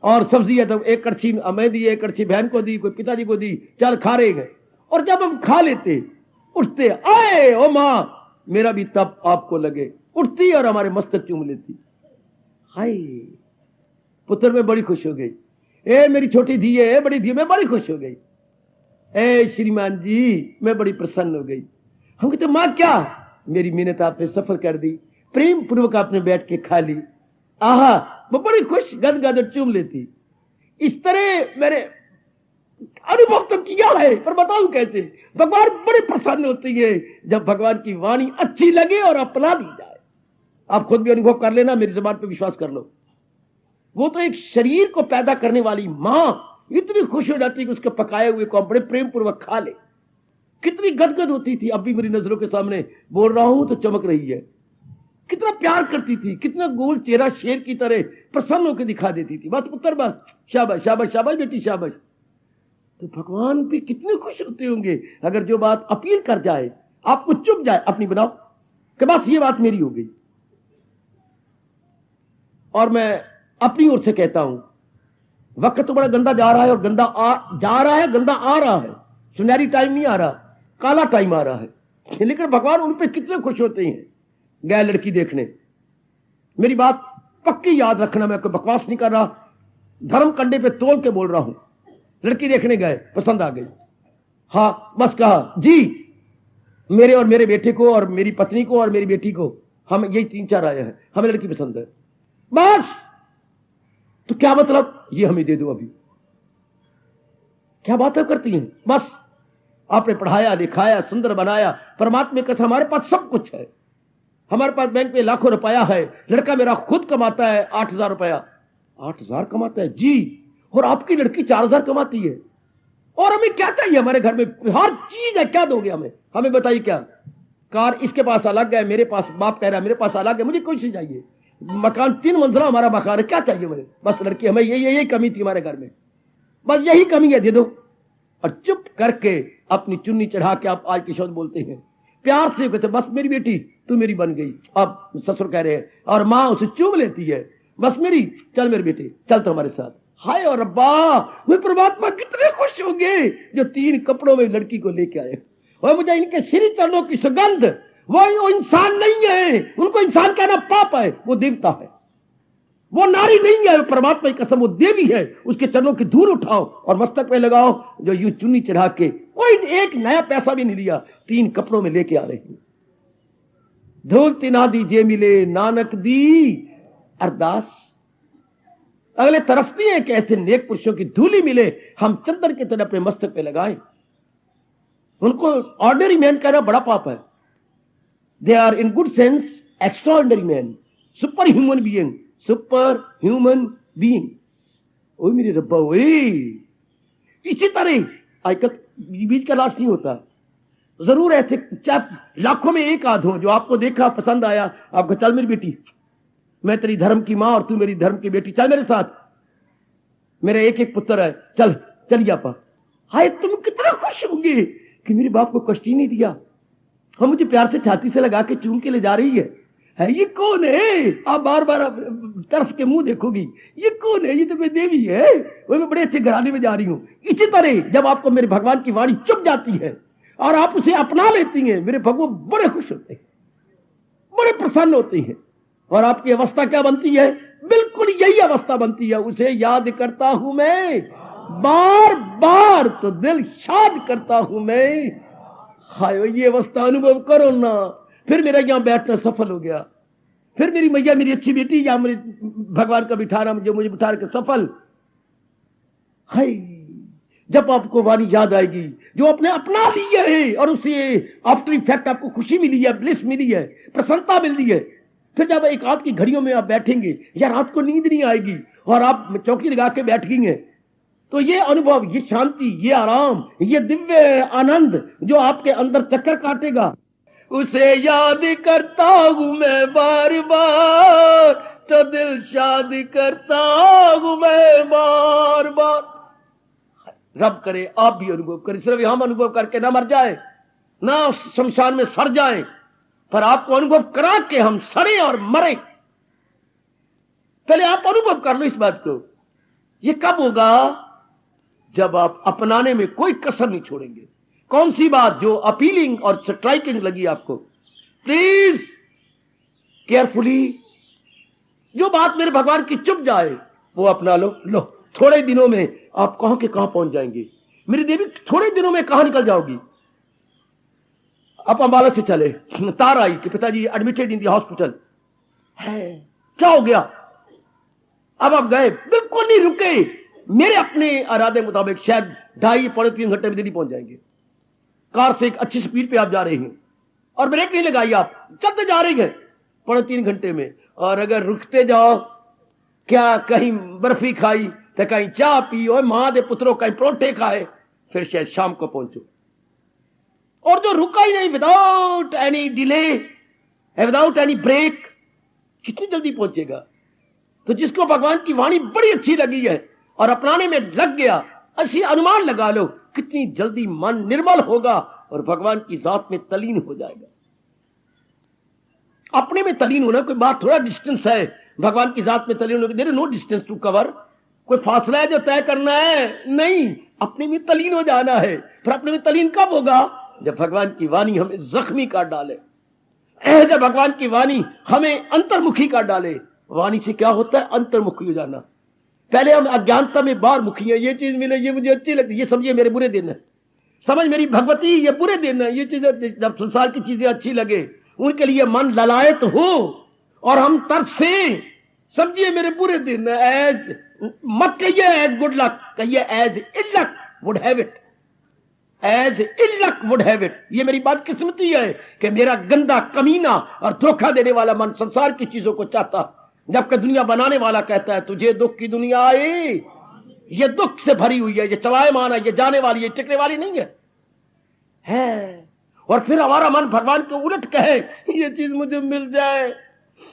और सब्जी है तो एक कड़छी हमें दी, एक कड़छी बहन को दी, कोई पिताजी को दी, चल खा रहे गए। और जब हम खा लेते, उठते, आए ओ माँ, मेरा भी तब आपको लगे, उठती और हमारे मस्तक चूम लेती। हाय, पुत्र में बड़ी खुश हो गई। ए मेरी छोटी धी है, बड़ी धी में बड़ी खुश हो गई। ए श्रीमान जी, मैं बड़ी प्रसन्न हो गई। हम कहते माँ क्या? मेरी मिन्नत आपने सफल कर दी, प्रेम पूर्वक आपने बैठ के खा ली। आहा, वो बड़ी खुश गदगद चूम लेती। इस तरह मेरे अनुभव तो किया है, पर बताऊं कैसे। भगवान बड़े प्रसन्न होती है जब भगवान की वाणी अच्छी लगे और अपना ली जाए। आप खुद भी अनुभव कर लेना, मेरी जुबान पे विश्वास कर लो। वो तो एक शरीर को पैदा करने वाली माँ इतनी खुश हो जाती है कि उसके पकाए हुए को बड़े प्रेम पूर्वक खा ले। कितनी गदगद होती थी। अब भी मेरी नजरों के सामने बोल रहा हूं तो चमक रही है। कितना प्यार करती थी, कितना गोल चेहरा शेर की तरह प्रसन्न होकर दिखा देती थी। बस पुत्र, बस शाबाश शाबाश शाबाश बेटी शाबाश। तो भगवान भी कितने खुश होते होंगे अगर जो बात अपील कर जाए, आपको चुप जाए, अपनी बनाओ कि बस ये बात मेरी हो गई। और मैं अपनी ओर से कहता हूं, वक्त तो बड़ा गंदा जा रहा है, और गंदा जा रहा है, गंदा आ रहा है। सुनहरी टाइम नहीं आ रहा, काला टाइम आ रहा है। लेकिन भगवान उन पे कितने खुश होते हैं। गए लड़की देखने, मेरी बात पक्की याद रखना, मैं कोई बकवास नहीं कर रहा, धर्म कंडे पे तोल के बोल रहा हूं। लड़की देखने गए, पसंद आ गई, हाँ बस कहा जी मेरे और मेरे बेटे को और मेरी पत्नी को और मेरी बेटी को, हम यही 3-4 आए हैं, हमें लड़की पसंद है। बस, तो क्या मतलब? ये हमें दे दो। अभी क्या बातें करती हैं? बस आपने पढ़ाया लिखाया सुंदर बनाया, परमात्मा के हमारे पास सब कुछ है। हमारे पास बैंक में लाखों रुपया है। लड़का मेरा खुद कमाता है 8,000 रुपया। 8,000 कमाता है जी, और आपकी लड़की 4,000 कमाती है। और हमें क्या चाहिए? हमारे घर में हर चीज है, क्या दोगे हमें? हमें बताइए क्या? कार इसके पास अलग है, मेरे पास, बाप कह रहा है मेरे पास अलग है, मुझे कुछ नहीं चाहिए। मकान 3 मंजिला हमारा मकान है, क्या चाहिए मुझे? बस लड़की, हमें यही कमी थी हमारे घर में, बस यही कमी है, दे दो। और चुप करके अपनी चुन्नी चढ़ा के, आप आज के शब्द बोलते हैं, प्यार से कहते बस मेरी बेटी तू मेरी बन गई। अब ससुर कह रहे हैं, और माँ उसे चूम लेती है, बस मेरी, चल मेरे बेटे चल तो हमारे साथ। हाय और अब्बा, वे परमात्मा कितने खुश होंगे जो 3 कपड़ों में लड़की को लेके आए। और मुझे इनके श्री चरणों की सुगंध, वो इंसान नहीं है, उनको इंसान कहना पाप है, वो देवता है, वो नारी नहीं है, परमात्मा की कसम वो देवी है। उसके चरणों की धूल उठाओ और मस्तक पे लगाओ, जो यूं चुन्नी चढ़ा के, कोई एक नया पैसा भी नहीं लिया, 3 कपड़ों में लेके आ रहे हैं। धूल तिना दी जे मिले नानक दी अरदास। अगले तरसती हैं कि ऐसे नेक पुरुषों की धूली मिले, हम चंदन की तरह अपने मस्तक पे लगाएं। उनको ऑर्डिनरी मैन कहना बड़ा पाप है। They are in good sense extraordinary man, super human being, super human being. ओए मेरे रब्बा, ओए इसी तरह आजकल बीच का लाश नहीं होता। जरूर ऐसे चाहे लाखों में एक आध हो जो आपको देखा पसंद आया, आपको चल मेरी बेटी, मैं तेरी धर्म की मां और तू मेरी धर्म की बेटी, चल मेरे साथ, मेरे एक पुत्र है, चल चलिए आपा। हाय, तुम कितना खुश होंगे कि मेरे बाप को कष्ट ही नहीं दिया, हम मुझे प्यार से छाती से लगा के चूम के ले जा रही है। ये कौन है? आप बार बार तरस के मुंह देखोगी, ये कौन है? ये तो कोई देवी है, वो मैं बड़े अच्छे घराने में जा रही हूं। इसी तरह जब आपको मेरे भगवान की वाणी चुप जाती है और आप उसे अपना लेती हैं, मेरे भगवान बड़े खुश होते हैं, बड़े प्रसन्न होते हैं। और आपकी अवस्था क्या बनती है? बिल्कुल यही अवस्था बनती है, उसे याद करता हूं मैं बार बार तो दिल शाद करता हूं मैं। हाय, ये अवस्था अनुभव करो ना, फिर मेरा यहां बैठना सफल हो गया, फिर मेरी मैया मेरी अच्छी बेटी, या मेरे भगवान का बिठाना जो मुझे बिठा के सफल। हाय, जब आपको वाणी याद आएगी जो आपने अपना लिया है और उसे आफ्टर इफेक्ट आपको खुशी मिली है, ब्लिस मिली है, प्रसन्नता मिली है, फिर जब एक रात की घड़ियों में आप बैठेंगे या रात को नींद नहीं आएगी और आप चौकी लगा के बैठ गई हैं, तो ये अनुभव, ये शांति, ये आराम, ये दिव्य आनंद जो आपके अंदर चक्कर काटेगा, उसे याद करता हूं मैं बार बार, तो दिल शाद करता हूं मैं बार बार। रब करे आप भी अनुभव करें, सिर्फ हम अनुभव करके ना मर जाए, ना शमशान में सड़ जाए, पर आपको अनुभव करा के हम सड़े और मरे। पहले आप अनुभव कर लो इस बात को। ये कब होगा? जब आप अपनाने में कोई कसर नहीं छोड़ेंगे। कौन सी बात जो अपीलिंग और स्ट्राइकिंग लगी आपको, प्लीज केयरफुली, जो बात मेरे भगवान की चुप जाए वो अपना लो। लो, थोड़े दिनों में आप कहां के कहां पहुंच जाएंगे। मेरी देवी, थोड़े दिनों में कहां निकल जाओगी। आप अंबाला से चले, तार आई कि पिताजी एडमिटेड इन द हॉस्पिटल है। क्या हो गया? अब आप गए, बिल्कुल नहीं रुके। मेरे अपने इरादे मुताबिक शायद 2.5-3 घंटे में दिल्ली पहुंच जाएंगे। कार से एक अच्छी स्पीड पे आप जा रहे हैं और ब्रेक नहीं लगाई, आप चलते जा रहे हैं 3.5 घंटे में। और अगर रुकते जाओ, क्या कहीं बर्फी खाई, तो कहीं चाय पी, और मां दे पुत्रों कहीं परोठे खाए, फिर शायद शाम को पहुंचो। और जो रुका ही नहीं, without any delay, without any break, कितनी जल्दी पहुंचेगा। तो जिसको भगवान की वाणी बड़ी अच्छी लगी है और अपनाने में लग गया, ऐसी अनुमान लगा लो कितनी जल्दी मन निर्मल होगा और भगवान की जात में तलीन हो जाएगा। अपने में तलीन होना कोई बात, थोड़ा डिस्टेंस है। भगवान की जात में तलीन होगा, there is no distance to cover. कोई फासला है जो तय करना है? नहीं, अपने में तलीन हो जाना है। फिर अपने में तलीन कब होगा? जब भगवान की वाणी हमें जख्मी काट डाले, जब भगवान की वाणी हमें अंतर्मुखी काट डाले। वाणी से क्या होता है? अंतर्मुखी हो जाना। पहले हम अज्ञानता में बाहर मुखी है, ये चीज मिले, ये मुझे अच्छी लगती, ये समझिए मेरे बुरे दिन है। समझ मेरी भगवती, ये बुरे दिन है। ये चीजें, जब संसार की चीजें अच्छी लगे, उनके लिए मन ललायत हो और हम तरसे, समझिए मेरे बुरे दिन है। एज मत कहिए एज गुड लक, कहिए as ill luck would have it, as ill luck would have it. ये मेरी बात किस्मती है कि मेरा गंदा, कमीना और धोखा देने वाला मन संसार की चीजों को चाहता, जबकि दुनिया बनाने वाला कहता है तुझे दुख की दुनिया आई, ये दुख से भरी हुई है, ये चलायमान है, ये जाने वाली है, टिकने वाली नहीं है। और फिर हमारा मन भगवान को उलट कहे, ये चीज मुझे मिल जाए,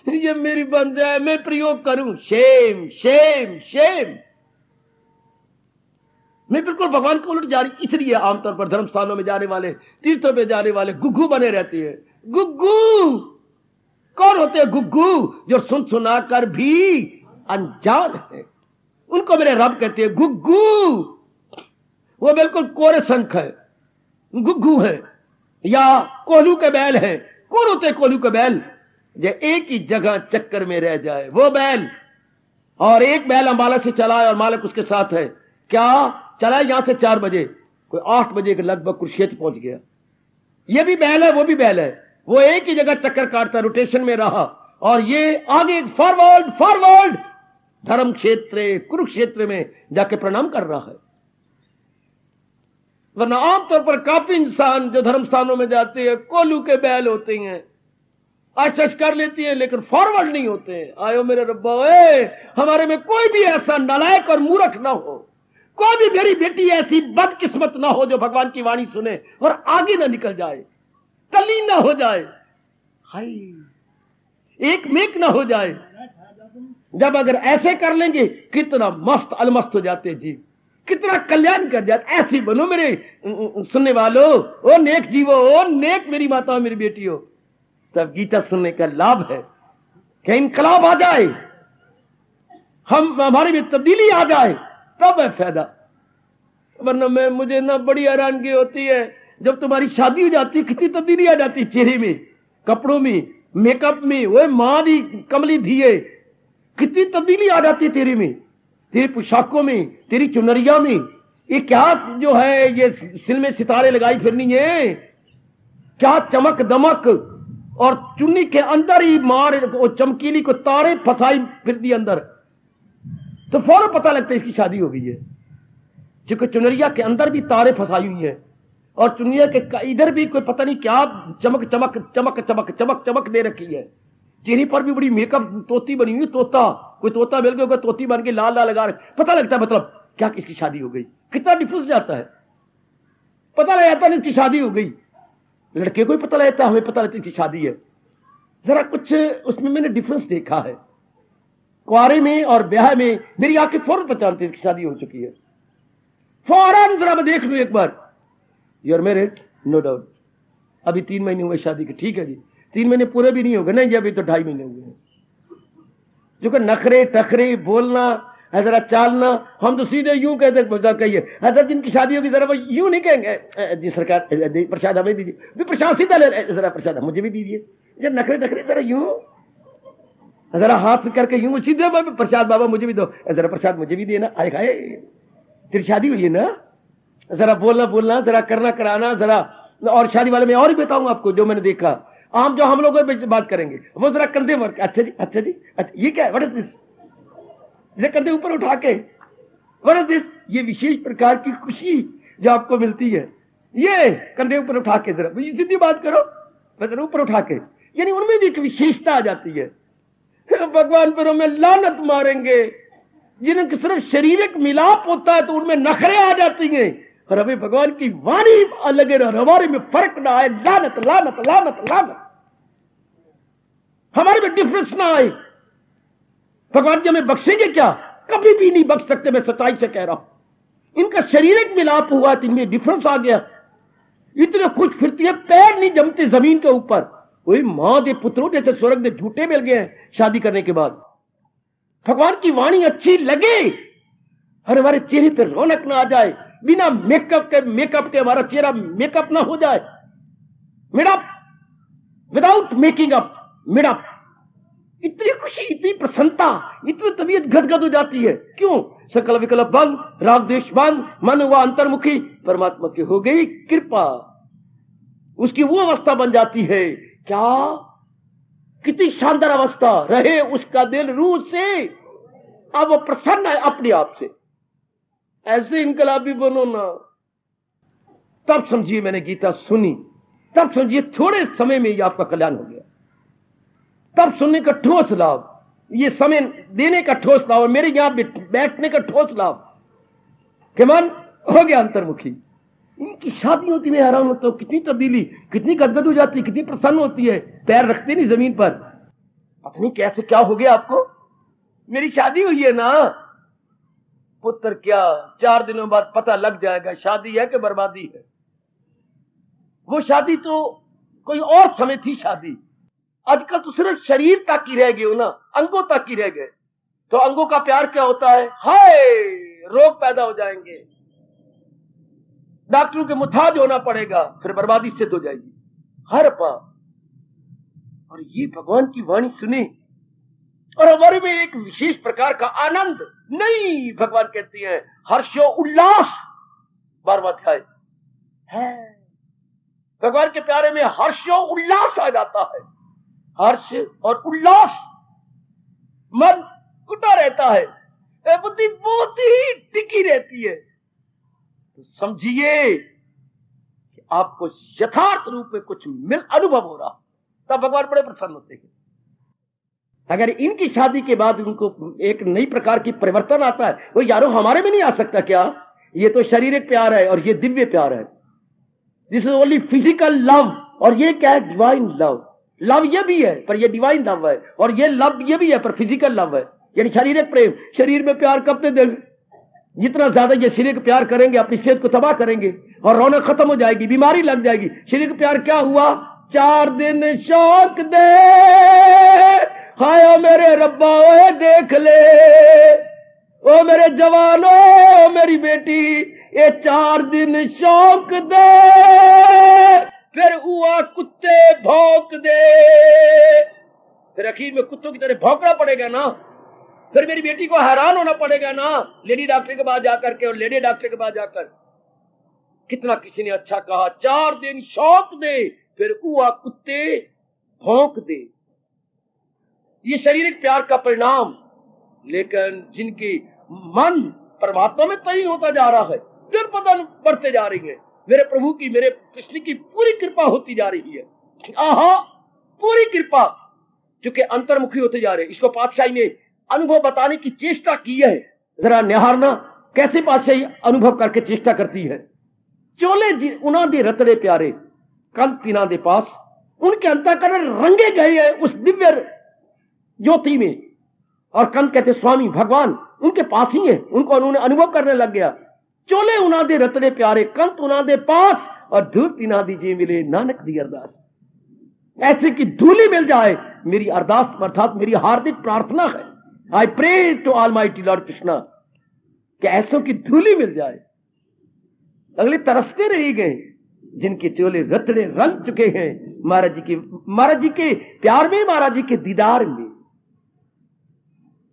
ये मेरी बन जाए, मैं प्रयोग करूं। Shem Shem Shem. मैं बिल्कुल भगवान को उलट जा रही। इसलिए आमतौर पर धर्म स्थानों में जाने वाले, तीर्थों में जाने वाले गुग्गू बने रहते हैं। गुग्गू कौन होते हैं? गुग्गू जो सुन सुना कर भी अनजान है। उनको मेरे रब कहते हैं गुग्गू। वो बिल्कुल कोरे शंख है, गुग्गू है, या कोल्हू के बैल है। कौन होते हैं कोल्हू के बैल? जो एक ही जगह चक्कर में रह जाए, वो बैल। और एक बैल अंबाला से चला है और मालिक उसके साथ है। क्या चला है? यहां से 4 बजे, कोई 8 बजे के लगभग कुरुक्षेत्र पहुंच गया। ये भी बैल है, वो भी बैल है। वो एक ही जगह चक्कर काटता, रोटेशन में रहा, और ये आगे फॉरवर्ड फॉरवर्ड धर्म क्षेत्र कुरुक्षेत्र में जाके प्रणाम कर रहा है। वरना आमतौर पर काफी इंसान जो धर्म स्थानों में जाते हैं कोल्हू के बैल होते हैं, आशा कर लेती है लेकिन फॉरवर्ड नहीं होते हैं। आयो मेरे रब्बा, हमारे में कोई भी ऐसा नालायक और मूर्ख ना हो, कोई भी मेरी बेटी ऐसी बदकिस्मत ना हो जो भगवान की वाणी सुने और आगे ना निकल जाए, तल्लीन ना हो जाए, हाय एक मेक ना हो जाए। जब अगर ऐसे कर लेंगे, कितना मस्त अलमस्त हो जाते जी, कितना कल्याण कर जाते। ऐसी बनो मेरे सुनने वालों, ओ नेक जीवो, ओ नेक मेरी माता, मेरी बेटी हो। तब गीता सुनने का लाभ है कि इनकलाब आ जाए, हमारे में तब्दीली आ जाए, तब है फायदा। वरना मुझे ना बड़ी हैरानगी होती है, जब तुम्हारी शादी हो जाती है कितनी तब्दीली आ जाती है, चेहरे में, कपड़ों में, मेकअप में। वो मां दी कमली धीए, कितनी तब्दीली आ जाती है तेरे में, तेरी पोशाकों में, तेरी चुनरिया में। ये क्या जो है, ये सिल में सितारे लगाई फिरनी है, क्या चमक दमक, और चुन्नी के अंदर ही मार चमकीली को तारे फसाई फिरती अंदर, तो फौरन पता लगता है इसकी शादी हो गई है। क्योंकि चुनरिया के अंदर भी तारे फंसाई हुई हैं और चुनरिया के इधर भी कोई पता नहीं क्या चमक चमक चमक चमक चमक चमक दे रखी है। चेहरे पर भी बड़ी मेकअप, तोती बनी हुई, तोता, कोई तोता मिल गया, तोती बन के लाल लाल लगा रहे, पता लगता है मतलब क्या इसकी शादी हो गई, कितना डिफरेंस जाता है। पता लग जाता नहीं इसकी शादी हो गई, लड़के को ही पता लगता, हमें पता लगता इसकी शादी है। जरा कुछ उसमें मैंने डिफरेंस देखा है, कुआरे में और ब्याह में मेरी आंखें फौरन पहचानती है इसकी शादी हो चुकी है। फौरन जरा मैं देख लूं एक बार, you are married, no doubt, अभी 3 महीने हुए शादी के, ठीक है जी, 3 महीने पूरे भी नहीं हो गए, नहीं जी अभी तो 2.5 महीने हुए हैं। जो कि नखरे टखरे बोलना जरा चालना, हम तो सीधे यूं कहते कहिए हजरत जिनकी शादी होगी जरा वो यूं नहीं कहेंगे जी सरकार प्रसाद हमें दीजिए, भी प्रसाद सीधा ले, जरा प्रसाद मुझे भी दीजिए, जरा नखरे टखरे जरा यूं, जरा हाथ करके यूं सीधे प्रसाद बाबा मुझे भी दो, जरा प्रसाद मुझे भी देना, आए खाए तेरी शादी हुई है ना, जरा बोलना बोलना, जरा करना कराना जरा। और शादी वाले में और ही बताऊं आपको जो मैंने देखा, आम जो हम लोग बात करेंगे वो जरा कंधे वर्क, अच्छा जी अच्छा जी अच्छा, ये क्या है, व्हाट इज दिस, ये कंधे ऊपर उठा के, व्हाट इज दिस, ये विशेष प्रकार की खुशी जो आपको मिलती है, ये कंधे ऊपर उठा के जरा सीधी बात करो, जरा ऊपर उठा के, यानी उनमें भी एक विशेषता आ जाती है। भगवान पर हमें लानत मारेंगे जिनके सिर्फ शारीरिक मिलाप होता है तो उनमें नखरे आ जाती हैं, और हमें भगवान की वाणी अलग है और हमारे में फर्क ना आए, लानत लानत लानत लानत, हमारे में डिफरेंस ना आए। भगवान जी हमें बख्शेंगे क्या, कभी भी नहीं बख्श सकते, मैं सच्चाई से कह रहा हूं। इनका शारीरिक मिलाप हुआ तो इनमें डिफरेंस आ गया, इतने खुश फिरती है, पैर नहीं जमते जमीन के ऊपर, वही मां दे पुत्रों जैसे स्वर्ग दे झूठे मिल गए हैं शादी करने के बाद। भगवान की वाणी अच्छी लगे, हर हमारे चेहरे पर रौनक ना आ जाए, बिना मेकअप के हमारा चेहरा मेकअप ना हो जाए, made up without making up made up, इतनी खुशी इतनी प्रसन्नता, इतनी तबीयत गदगद हो जाती है। क्यों, सकल विकल्प बंद, राग द्वेष बंद, मन हुआ अंतर्मुखी, परमात्मा की हो गई कृपा, उसकी वो अवस्था बन जाती है। क्या कितनी शानदार अवस्था, रहे उसका दिल रूह से, अब वो प्रसन्न है अपने आप से। ऐसे इनकलाबी बनो ना, तब समझिए मैंने गीता सुनी, तब समझिए थोड़े समय में ये आपका कल्याण हो गया, तब सुनने का ठोस लाभ, ये समय देने का ठोस लाभ, और मेरे यहां बैठने का ठोस लाभ कि मन हो गया अंतर्मुखी। इनकी शादी होती है, हैरान होता हूं कितनी तब्दीली, कितनी गदगद हो जाती है, कितनी प्रसन्न होती है, पैर रखते नहीं जमीन पर, पता नहीं कैसे क्या हो गया आपको। मेरी शादी हुई है ना पुत्र, क्या 4 दिनों बाद पता लग जाएगा शादी है कि बर्बादी है। वो शादी तो कोई और समय थी शादी, आजकल तो सिर्फ शरीर तक ही रह गए हो ना, अंगों तक ही रह गए। तो अंगों का प्यार क्या होता है, हाय रोग पैदा हो जाएंगे, डॉक्टरों के मुताज होना पड़ेगा, फिर बर्बादी सिद्ध हो जाएगी हर पाप। और ये भगवान की वाणी सुने और हमारे में एक विशेष प्रकार का आनंद, नहीं भगवान कहती है हर्षो उल्लास, 12वां अध्याय है, भगवान के प्यारे में हर्षो उल्लास आ जाता है, हर्ष और उल्लास, मन उठा रहता है, बुद्धि बहुत ही टिकी रहती है। तो समझिए कि आपको यथार्थ रूप में कुछ अनुभव हो रहा, तब भगवान बड़े प्रसन्न होते हैं। अगर इनकी शादी के बाद उनको एक नई प्रकार की परिवर्तन आता है, वो यारो हमारे में नहीं आ सकता क्या, ये तो शारीरिक प्यार है और ये दिव्य प्यार है, this is only physical love, और ये क्या है, डिवाइन लव। लव ये भी है पर ये डिवाइन लव है, और ये लव ये भी है पर फिजिकल लव है, यानी शारीरिक प्रेम। शरीर में प्यार कब तक देंगे, जितना ज्यादा ये शरीर का प्यार करेंगे अपनी सेहत को तबाह करेंगे और रौनक खत्म हो जाएगी, बीमारी लग जाएगी। शरीर का प्यार क्या हुआ, 4 दिन शौक दे, हाय मेरे रब्बा ओए देख ले, ओ मेरे जवानों मेरी बेटी, ये 4 दिन शौक दे, फिर हुआ कुत्ते भौंक दे, फिर आखिर में कुत्तों की तरह भौंकना पड़ेगा ना, फिर मेरी बेटी को हैरान होना पड़ेगा ना, लेडी डॉक्टर के पास जाकर के और लेडी डॉक्टर के पास जाकर। कितना किसी ने अच्छा कहा, 4 दिन शौक दे, फिर हुआ कुत्ते भौंक दे। ये शारीरिक प्यार का परिणाम, लेकिन जिनके मन परमात्मा में तय होता जा रहा है, दिन पता बढ़ते जा रही है, मेरे प्रभु की मेरे कृष्ण की पूरी कृपा होती जा रही है, आहा पूरी कृपा, क्योंकि अंतर्मुखी होते जा रहे हैं। इसको पातशाही ने अनुभव बताने की चेष्टा की है, जरा निहारना कैसे पातशाही अनुभव करके चेष्टा करती है। चोले उन्हों दे रतड़े प्यारे कंत तिना दे पास, उनके अंतःकरण रंगे गए हैं उस दिव्य ज्योति में। और कंत कहते स्वामी भगवान उनके पास ही है, उनको उन्होंने अनुभव करने लग गया। चोले उना दे रतड़े प्यारे कंत उना दे पास, और धूल तिना दी जे मिले नानक दी अरदास। ऐसे की धूली मिल जाए मेरी अरदास, अर्थात मेरी हार्दिक प्रार्थना है। I pray to almighty lord Krishna कि ऐसों की धूली मिल जाए। अगले तरसते रह गए जिनके चोले रतड़े रंग चुके हैं महाराज जी के प्यार में, महाराज जी के दीदार में।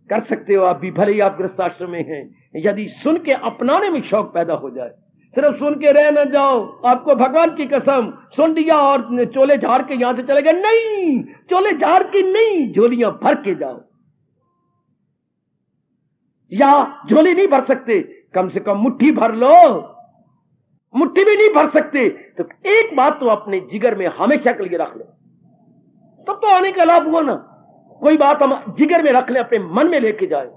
कर सकते हो आप भी, भले ही आप गृहस्थाश्रम में हैं, यदि सुन के अपनाने में शौक पैदा हो जाए। सिर्फ सुन के रह न जाओ, आपको भगवान की कसम, सुन लिया और चोले झाड़ के यहां से चले गए, नहीं, चोले झाड़ के नहीं, झोलियां भर के जाओ। या झोली नहीं भर सकते, कम से कम मुट्ठी भर लो। मुट्ठी भी नहीं भर सकते तो एक बात तो अपने जिगर में हमेशा के लिए रख लो, तब तो आने का लाभ हुआ ना। कोई बात हम जिगर में रख ले, अपने मन में लेके जाए।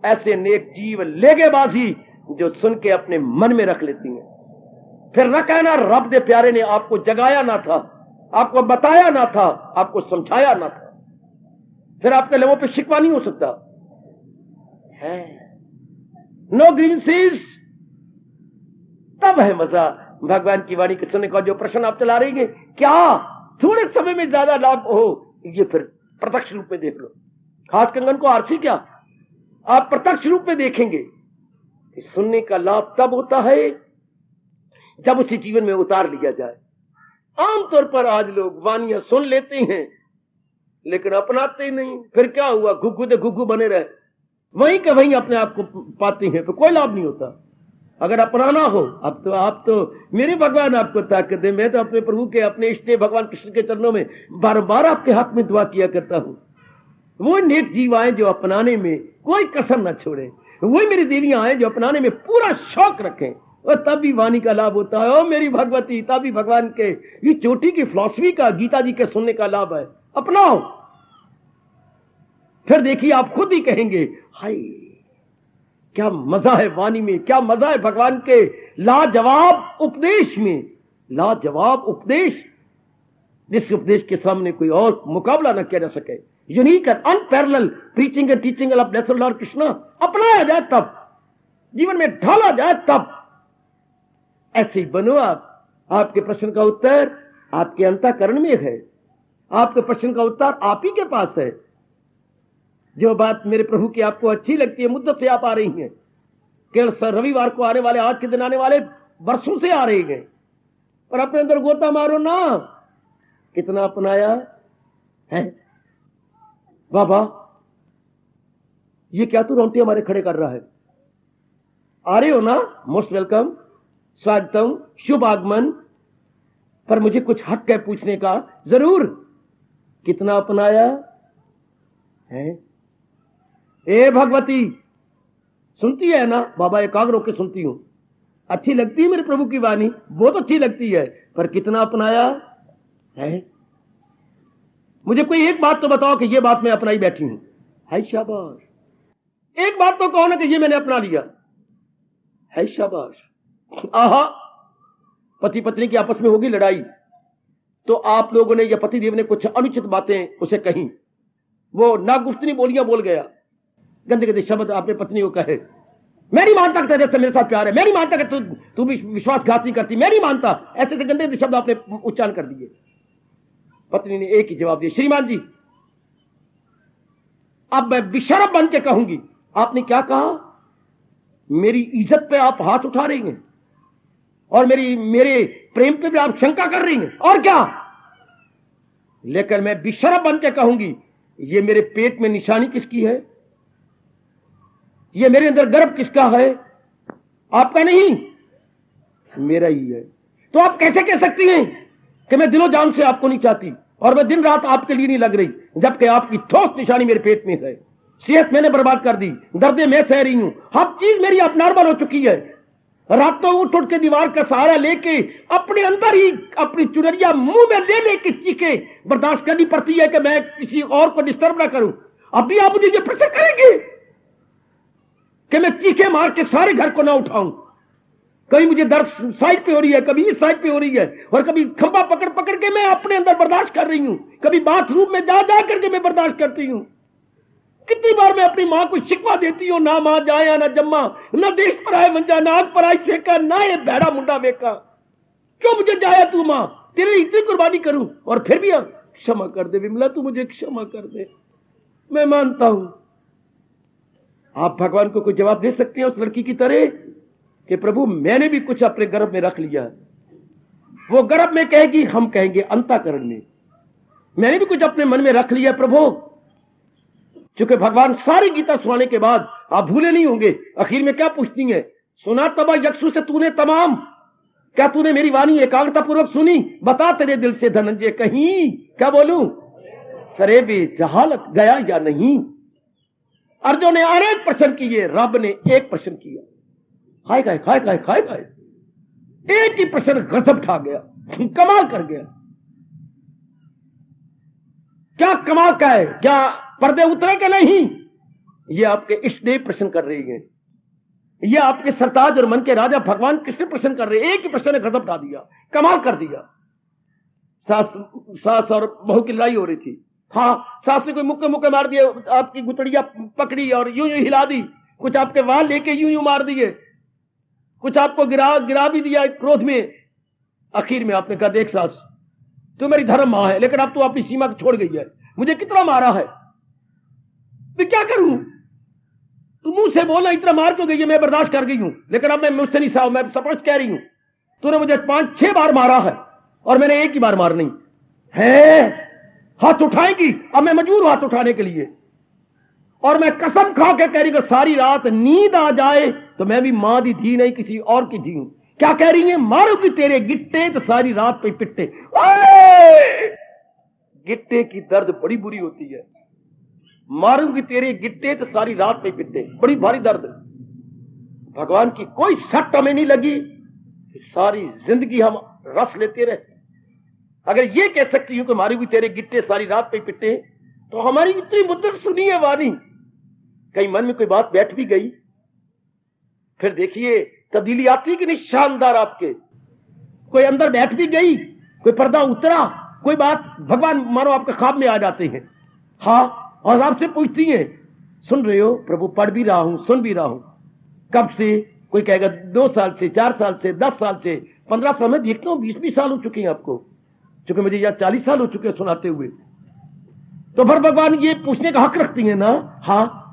ऐसे नेक जीव लेगेबाजी जो सुन के अपने मन में रख लेती हैं। फिर न कहना रब दे प्यारे ने आपको जगाया ना था, आपको बताया ना था, आपको समझाया ना था। फिर आपके लोगों पे शिकवा नहीं हो सकता है। नो ग्रीवेंसेस, तब है मजा भगवान की वाणी के सुनने का। जो प्रश्न आप चला रही हैं, क्या थोड़े समय में ज्यादा लाभ हो, ये फिर प्रत्यक्ष रूप में देख लो। खास कंगन को आरसी क्या, आप प्रत्यक्ष रूप में देखेंगे कि सुनने का लाभ तब होता है जब उसे जीवन में उतार लिया जाए। आमतौर पर आज लोग वानियां सुन लेते हैं लेकिन अपनाते नहीं। फिर क्या हुआ, घुग्गू दे घुग्गू बने रहे, वहीं के वहीं अपने आप को पाते हैं, तो कोई लाभ नहीं होता। अगर अपनाना हो, अब तो आप तो मेरे भगवान आपको ताकत दे। मैं तो अपने प्रभु के, अपने इष्ट भगवान कृष्ण के चरणों में बार बार आपके हाथ में दुआ किया करता हूं। वो नेक जीव आए जो अपनाने में कोई कसर न छोड़े, वही मेरी देवियां आए जो अपनाने में पूरा शौक रखें, और तब भी वाणी का लाभ होता है। ओ मेरी भगवती, तब भी भगवान के ये चोटी की फिलॉसफी का, गीता जी के सुनने का लाभ है। अपनाओ, फिर देखिए आप खुद ही कहेंगे हाय क्या मजा है वाणी में, क्या मजा है भगवान के लाजवाब उपदेश में। लाजवाब उपदेश, जिस उपदेश के सामने कोई और मुकाबला न किया जा सके। Unique and unparalleled preaching and teaching of blessed Lord Krishna अपनाया जाए तब, जीवन में ढाला जाए तब। ऐसे ही बनो आप। आपके प्रश्न का उत्तर आपके अंतःकरण में है, आपके प्रश्न का उत्तर आप ही के पास है। जो बात मेरे प्रभु की आपको अच्छी लगती है, मुद्दत से आप आ रही हैं, केवल रविवार को आने वाले, आज के दिन आने वाले वर्षों से आ रही हैं, और अपने अंदर गोता मारो ना, कितना अपनाया है। बाबा ये क्या तू रोंगटे हमारे खड़े कर रहा है, आ रहे हो ना, मोस्ट वेलकम, स्वागतम, शुभ आगमन। पर मुझे कुछ हक है पूछने का, जरूर, कितना अपनाया है। ए भगवती, सुनती है ना? बाबा एकाग्र होकर सुनती हूं, अच्छी लगती है मेरे प्रभु की वाणी, बहुत अच्छी लगती है, पर कितना अपनाया है। मुझे कोई एक बात तो बताओ कि ये बात मैं अपनाई बैठी हूं। है शाबाश। एक बात तो कहो ना कि ये मैंने अपना लिया। है शाबाश। आहा, पति पत्नी की आपस में होगी लड़ाई, तो आप लोगों ने या पतिदेव ने कुछ अनुचित बातें उसे कही, वो नागुफ्तनी बोलियां बोल गया, गंदे गंदे शब्द आपने पत्नी को कहे। मैं नहीं मानता कि तेरे से मेरे साथ प्यार है, मैं नहीं मानता कि तू भी विश्वासघात नहीं करती, मैं नहीं मानता, ऐसे गंदे गंदे शब्द आपने उच्चारण कर दिए। पत्नी ने एक ही जवाब दिया, श्रीमान जी अब मैं बेशर्म बन के कहूंगी। आपने क्या कहा? मेरी इज्जत पे आप हाथ उठा रही हैं और मेरे प्रेम पे भी आप शंका कर रही हैं, और क्या? लेकिन मैं बेशर्म बन के कहूंगी, ये मेरे पेट में निशानी किसकी है? ये मेरे अंदर गर्भ किसका है? आपका नहीं, मेरा ही है। तो आप कैसे कह सकती हैं कि मैं दिलो जान से आपको नहीं चाहती और मैं दिन रात आपके लिए नहीं लग रही, जबकि आपकी ठोस निशानी मेरे पेट में है। सेहत मैंने बर्बाद कर दी, दर्दे मैं सह रही हूं, हर चीज मेरी अब नॉर्मल हो चुकी है। रातों उठ उठ के दीवार का सहारा लेके अपने अंदर ही अपनी चुनरिया मुंह में ले लेके चीखे बर्दाश्त करनी पड़ती है कि मैं किसी और को डिस्टर्ब ना करूं। अभी आप मुझे ये प्रश्न करेंगे? कि मैं चीखे मार के सारे घर को ना उठाऊं। कभी मुझे दर्द साइड पे हो रही है, कभी इस साइड पे हो रही है, और कभी खंबा पकड़ पकड़ के मैं अपने अंदर बर्दाश्त कर रही हूं, कभी बाथरूम में जा जा करके मैं बर्दाश्त करती हूं। कितनी बार मैं अपनी मां को शिकवा देती हूं, ना मां जाया ना जम्मा, ना देश पर आए मंजा, ना आग पर आई सेका, ना ये भैड़ा मुंडा बेका। क्यों मुझे जाया तू मां, तेरे इतनी कुर्बानी करूं, और फिर भी क्षमा कर दे विमला, तू मुझे क्षमा कर दे। मैं मानता हूं आप भगवान को कोई जवाब दे सकते हैं उस लड़की की तरह कि प्रभु मैंने भी कुछ अपने गर्भ में रख लिया। वो गर्भ में कहेगी, हम कहेंगे अंतःकरण में, मैंने भी कुछ अपने मन में रख लिया प्रभु। क्योंकि भगवान सारी गीता सुनाने के बाद आप भूले नहीं होंगे, आखिर में क्या पूछती है, सुना तबा यक्षु से तूने तमाम, क्या तूने मेरी वाणी एकाग्रता पूर्वक सुनी, बता तेरे दिल से धनंजय कहीं क्या बोलूं, सरे बे जहालत गया या नहीं। अर्जुन ने अनेक प्रश्न किए, रब ने एक प्रश्न किया, खाए खाए खाए खाए खाए खाए, एक ही प्रश्न गजब ठा गया, कमाल कर गया। क्या कमाल का है, क्या पर्दे उतरे कि नहीं, ये आपके इष्टदेव प्रश्न कर रही हैं, ये आपके सरताज और मन के राजा भगवान कृष्ण प्रश्न कर रहे हैं। एक ही प्रश्न ने गजब ढा दिया, कमाल कर दिया। सास और बहू की लड़ाई हो रही थी, हाँ सास ने कोई मुक्के मुक्के मार दिए, आपकी गुतड़िया पकड़ी और यूं यूं हिला दी, कुछ आपके वाल लेके यूं यूं मार दिए, कुछ आपको गिरा भी दिया क्रोध में। आखिर में आपने कहा देख सास, तू मेरी धर्म मां है, लेकिन अब तू अपनी सीमा को छोड़ गई है, मुझे कितना मारा है, मैं क्या करूं, तू मुंह से बोलना इतना मार क्यों गई है, मैं बर्दाश्त कर गई हूं, लेकिन अब मैं मुझसे नहीं साहब, मैं सपष्ट कह रही हूं, तूने मुझे 5-6 बार मारा है और मैंने एक ही बार मारनी है। हाथ उठाएगी, अब मैं मजबूर हूं हाथ उठाने के लिए, और मैं कसम खा के कह रही हूं सारी रात नींद आ जाए तो मैं भी मां दी धी नहीं किसी और की धी हूं। क्या कह रही है, मारूंगी तेरे गिट्टे तो सारी रात पे पिट्टे। गिट्टे की दर्द बड़ी बुरी होती है, मारूंगी तेरे गिट्टे तो सारी रात पे पिट्टे, बड़ी भारी दर्द। भगवान की कोई सट हमें नहीं लगी, सारी जिंदगी हम रस लेते रहे। अगर ये कह सकती हूं कि मारूंगी तेरे गिट्टे सारी रात पे पिट्टे, तो हमारी इतनी मुद्दत सुनी है वाणी, कहीं मन में कोई बात बैठ भी गई, फिर देखिए तब्दीली आती कि नहीं शानदार। आपके कोई अंदर बैठ भी गई, कोई पर्दा उतरा, कोई बात भगवान मानो आपके ख्वाब में आ जाते हैं, हाँ, और आपसे पूछती हैं सुन रहे हो प्रभु, पढ़ भी रहा हूं, सुन भी रहा हूं, कब से, कोई कहेगा 2 साल से, 4 साल से, 10 साल से, 15 साल, में देखता हूं 20-20 साल हो चुके हैं आपको, क्योंकि मुझे यार 40 साल हो चुके हैं सुनाते हुए। तो फिर भगवान ये पूछने का हक रखती है ना, हाँ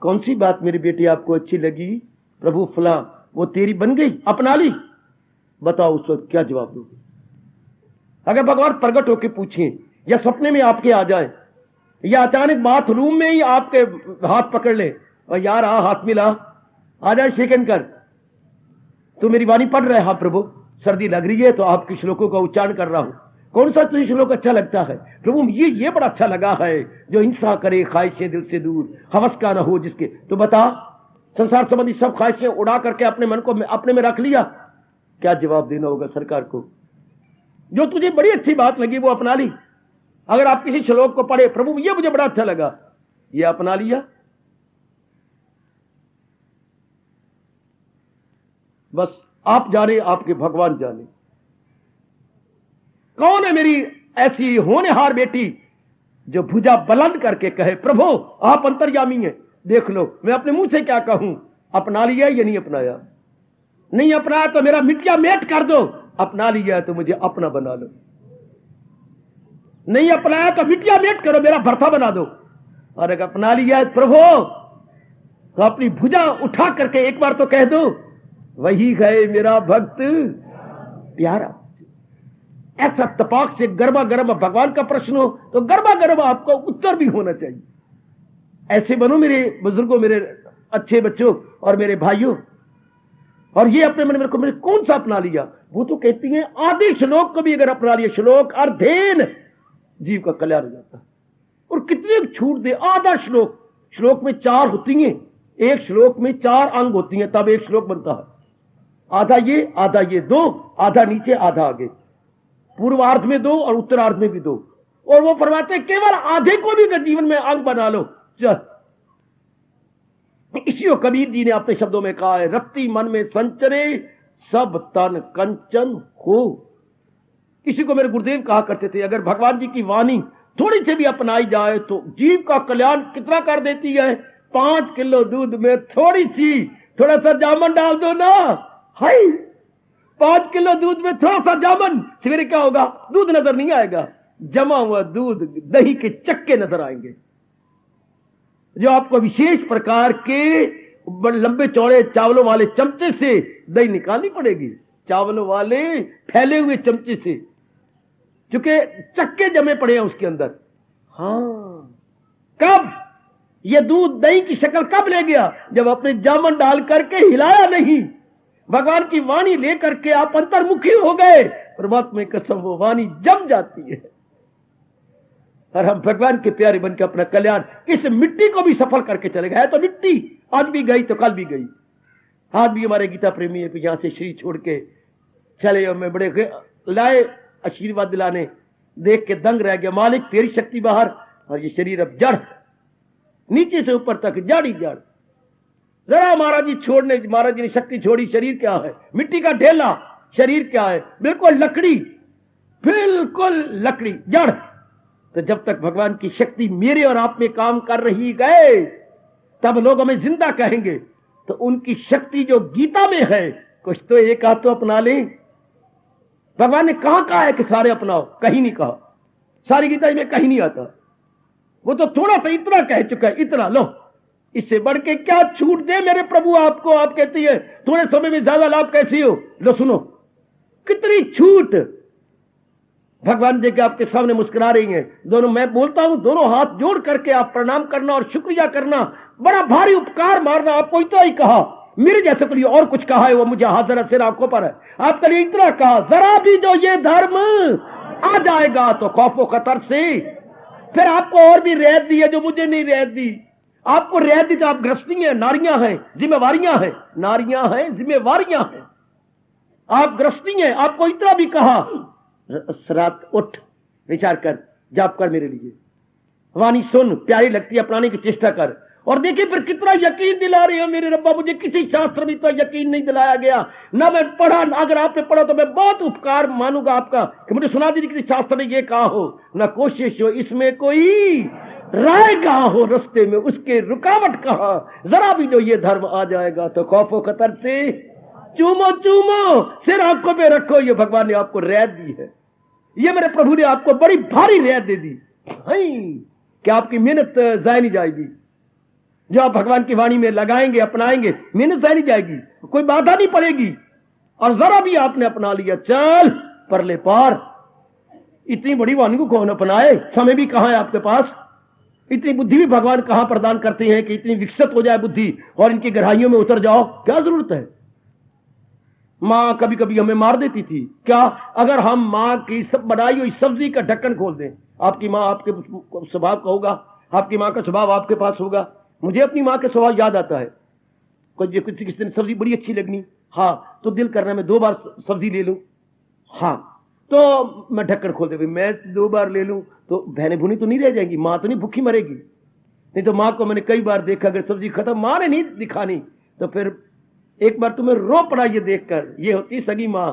कौन सी बात मेरी बेटी आपको अच्छी लगी प्रभु, फला वो तेरी बन गई, अपना ली, बताओ उस वक्त क्या जवाब दोगे। अगर भगवान प्रकट होकर पूछें, या सपने में आपके आ जाए, या अचानक बाथरूम में ही आपके हाथ पकड़ ले और यार हाथ मिला, आ जाए शेकन कर, तो मेरी वाणी पढ़ रहा है, हाँ प्रभु सर्दी लग रही है तो आपके श्लोकों का उच्चारण कर रहा हूं, कौन सा तुझे श्लोक अच्छा लगता है प्रभु, ये बड़ा अच्छा लगा है, जो हिंसा करे ख्वाहिशें दिल से दूर, हवस का न हो जिसके, तो बता संसार संबंधी सब ख्वाहिशें उड़ा करके अपने मन को अपने में रख लिया, क्या जवाब देना होगा सरकार को। जो तुझे बड़ी अच्छी बात लगी वो अपना ली। अगर आप किसी श्लोक को पढ़े, प्रभु ये मुझे बड़ा अच्छा लगा, ये अपना लिया, बस आप जाने आपके भगवान जाने। कौन है मेरी ऐसी होनहार बेटी जो भुजा बुलंद करके कहे प्रभु आप अंतर्यामी हैं, देख लो मैं अपने मुंह से क्या कहूं, अपना लिया या नहीं अपनाया, नहीं अपनाया तो मेरा मिट्टिया मेट कर दो, अपना लिया तो मुझे अपना बना लो, नहीं अपनाया तो मिट्टिया मेट करो, मेरा भरता बना दो, और अगर अपना लिया है प्रभु तो अपनी भुजा उठा करके एक बार तो कह दो वही गए मेरा भक्त प्यारा। ऐसा तपाक से गर्मा गर्म भगवान का प्रश्न हो तो गर्मा गर्म आपका उत्तर भी होना चाहिए। ऐसे बनो मेरे बुजुर्गों, मेरे अच्छे बच्चों और मेरे भाइयों। और ये अपने मन में रखो, मैंने कौन सा अपना लिया, वो तो कहती हैं आधे श्लोक को भी अगर अपना लिया, श्लोक अर्धेन जीव का कल्याण हो जाता है। और कितने छूट दे, आधा श्लोक, श्लोक में 4 होती हैं, एक श्लोक में 4 अंग होती हैं, तब एक श्लोक बनता है। आधा ये 2, आधा नीचे आधा आगे, पूर्वार्ध में 2 और उत्तरार्ध में भी 2। और वो फरमाते केवल आधे को भी अगर जीवन में अंग बना लो, चल इसी को कबीर जी ने अपने शब्दों में कहा है, रत्ती मन में संचरे सब तन कंचन हो। इसी को मेरे गुरुदेव कहा करते थे, अगर भगवान जी की वाणी थोड़ी सी भी अपनाई जाए तो जीव का कल्याण कितना कर देती है। 5 किलो दूध में थोड़ा सा जामन डाल दो ना, हाय 5 किलो दूध में थोड़ा सा जामन, सवेरे क्या होगा, दूध नजर नहीं आएगा, जमा हुआ दूध दही के चक्के नजर आएंगे। जो आपको विशेष प्रकार के लंबे चौड़े चावलों वाले चमचे से दही निकालनी पड़ेगी, चावलों वाले फैले हुए चमचे से, क्योंकि चक्के जमे पड़े हैं उसके अंदर। हाँ, कब ये दूध दही की शक्ल कब ले गया, जब अपने जामन डाल करके हिलाया नहीं, भगवान की वाणी लेकर के आप अंतर्मुखी हो गए, परमात्मा की कसम वो वाणी जम जाती है और हम भगवान के प्यारे बन के अपना कल्याण इस मिट्टी को भी सफल करके चले गए। तो मिट्टी आज भी गई तो कल भी गई। आज भी हमारे गीता प्रेमी है, यहां से शरीर छोड़ के चले, और मैं बड़े लाए आशीर्वाद दिलाने, देख के दंग रह गया, मालिक तेरी शक्ति बाहर, और ये शरीर अब जड़, नीचे से ऊपर तक जड़ ही जड़। जरा महाराज जी छोड़ने, महाराज जी ने शक्ति छोड़ी, शरीर क्या है, मिट्टी का ढेला, शरीर क्या है, बिल्कुल लकड़ी, बिल्कुल लकड़ी, जड़। तो जब तक भगवान की शक्ति मेरे और आप में काम कर रही गए, तब लोग हमें जिंदा कहेंगे। तो उनकी शक्ति जो गीता में है, कुछ तो एक हाथ तो अपना लें। भगवान ने कहां कहा है कि सारे अपनाओ, कहीं नहीं कहा, सारी गीता में कहीं नहीं आता। वो तो थोड़ा सा इतना कह चुका है, इतना लो, इससे बढ़ के क्या छूट दे मेरे प्रभु आपको। आप कहती है थोड़े समय में ज्यादा लाभ कैसी हो, लो सुनो कितनी छूट भगवान जी के आपके सामने मुस्कुरा रही हैं। दोनों, मैं बोलता हूं दोनों हाथ जोड़ करके आप प्रणाम करना और शुक्रिया करना, बड़ा भारी उपकार मारना। आपको इतना ही कहा, मेरे जैसे के लिए और कुछ कहा है वो मुझे हाजिर सिर आंखों पर है, आपके लिए इतना कहा, जरा भी जो ये धर्म आ जाएगा तो खौफो खतर से, फिर आपको और भी रियायत दी है जो मुझे नहीं रियायत दी। आपको रियायत दी तो आप गृहस्थी हैं, नारियां हैं, जिम्मेवारियां हैं, नारियां हैं, जिम्मेवारियां हैं, आप गृहस्थी हैं। आपको इतना भी कहा, रात उठ, विचार कर, जाप कर, मेरे लिए वाणी सुन, प्यारी लगती है, अपनाने की चेष्टा कर। और देखिए फिर कितना यकीन दिला रहे हो मेरे रब्बा, मुझे किसी शास्त्र में तो यकीन नहीं दिलाया गया, ना मैं पढ़ा, अगर आपने पढ़ा तो मैं बहुत उपकार मानूंगा आपका कि मुझे सुना दीजिए किसी शास्त्र ने ये कहा हो, ना कोशिश हो इसमें कोई राय कहा हो, रस्ते में उसके रुकावट कहा, जरा भी जो ये धर्म आ जाएगा तो खौफो खतर से चूमो चूमो, सिर आंखों पे रखो। ये भगवान ने आपको रियायत दी है, ये मेरे प्रभु ने आपको बड़ी भारी रियायत दे दी कि आपकी मेहनत जाया नहीं जाएगी। जो आप भगवान की वाणी में लगाएंगे, अपनाएंगे, मेहनत जाया नहीं जाएगी, कोई बाधा नहीं पड़ेगी। और जरा भी आपने अपना लिया, चल परले पार। इतनी बड़ी वाणी को कौन अपनाए, समय भी कहां है आपके पास, इतनी बुद्धि भी भगवान कहां प्रदान करते हैं कि इतनी विकसित हो जाए बुद्धि और इनकी गहराइयों में उतर जाओ, क्या जरूरत है। मां कभी कभी हमें मार देती थी, क्या, अगर हम मां की सब बनाई हुई सब्जी का ढक्कन खोल दें। आपकी मां आपके स्वभाव का होगा, आपकी मां का स्वभाव आपके पास होगा। मुझे अपनी मां का स्वभाव याद आता है, किसी दिन सब्जी बड़ी अच्छी लगनी, हाँ तो दिल करना मैं 2 बार सब्जी ले लूं, हाँ तो मैं ढक्कन खोल दे, मैं 2 बार ले लूं तो बहने भुनी तो नहीं रह जाएंगी, मां तो नहीं भूखी मरेगी। नहीं तो मां को मैंने कई बार देखा, अगर सब्जी खत्म मां ने नहीं दिखानी तो फिर एक बार तुम्हें रो पड़ा ये देखकर, ये होती सगी मां,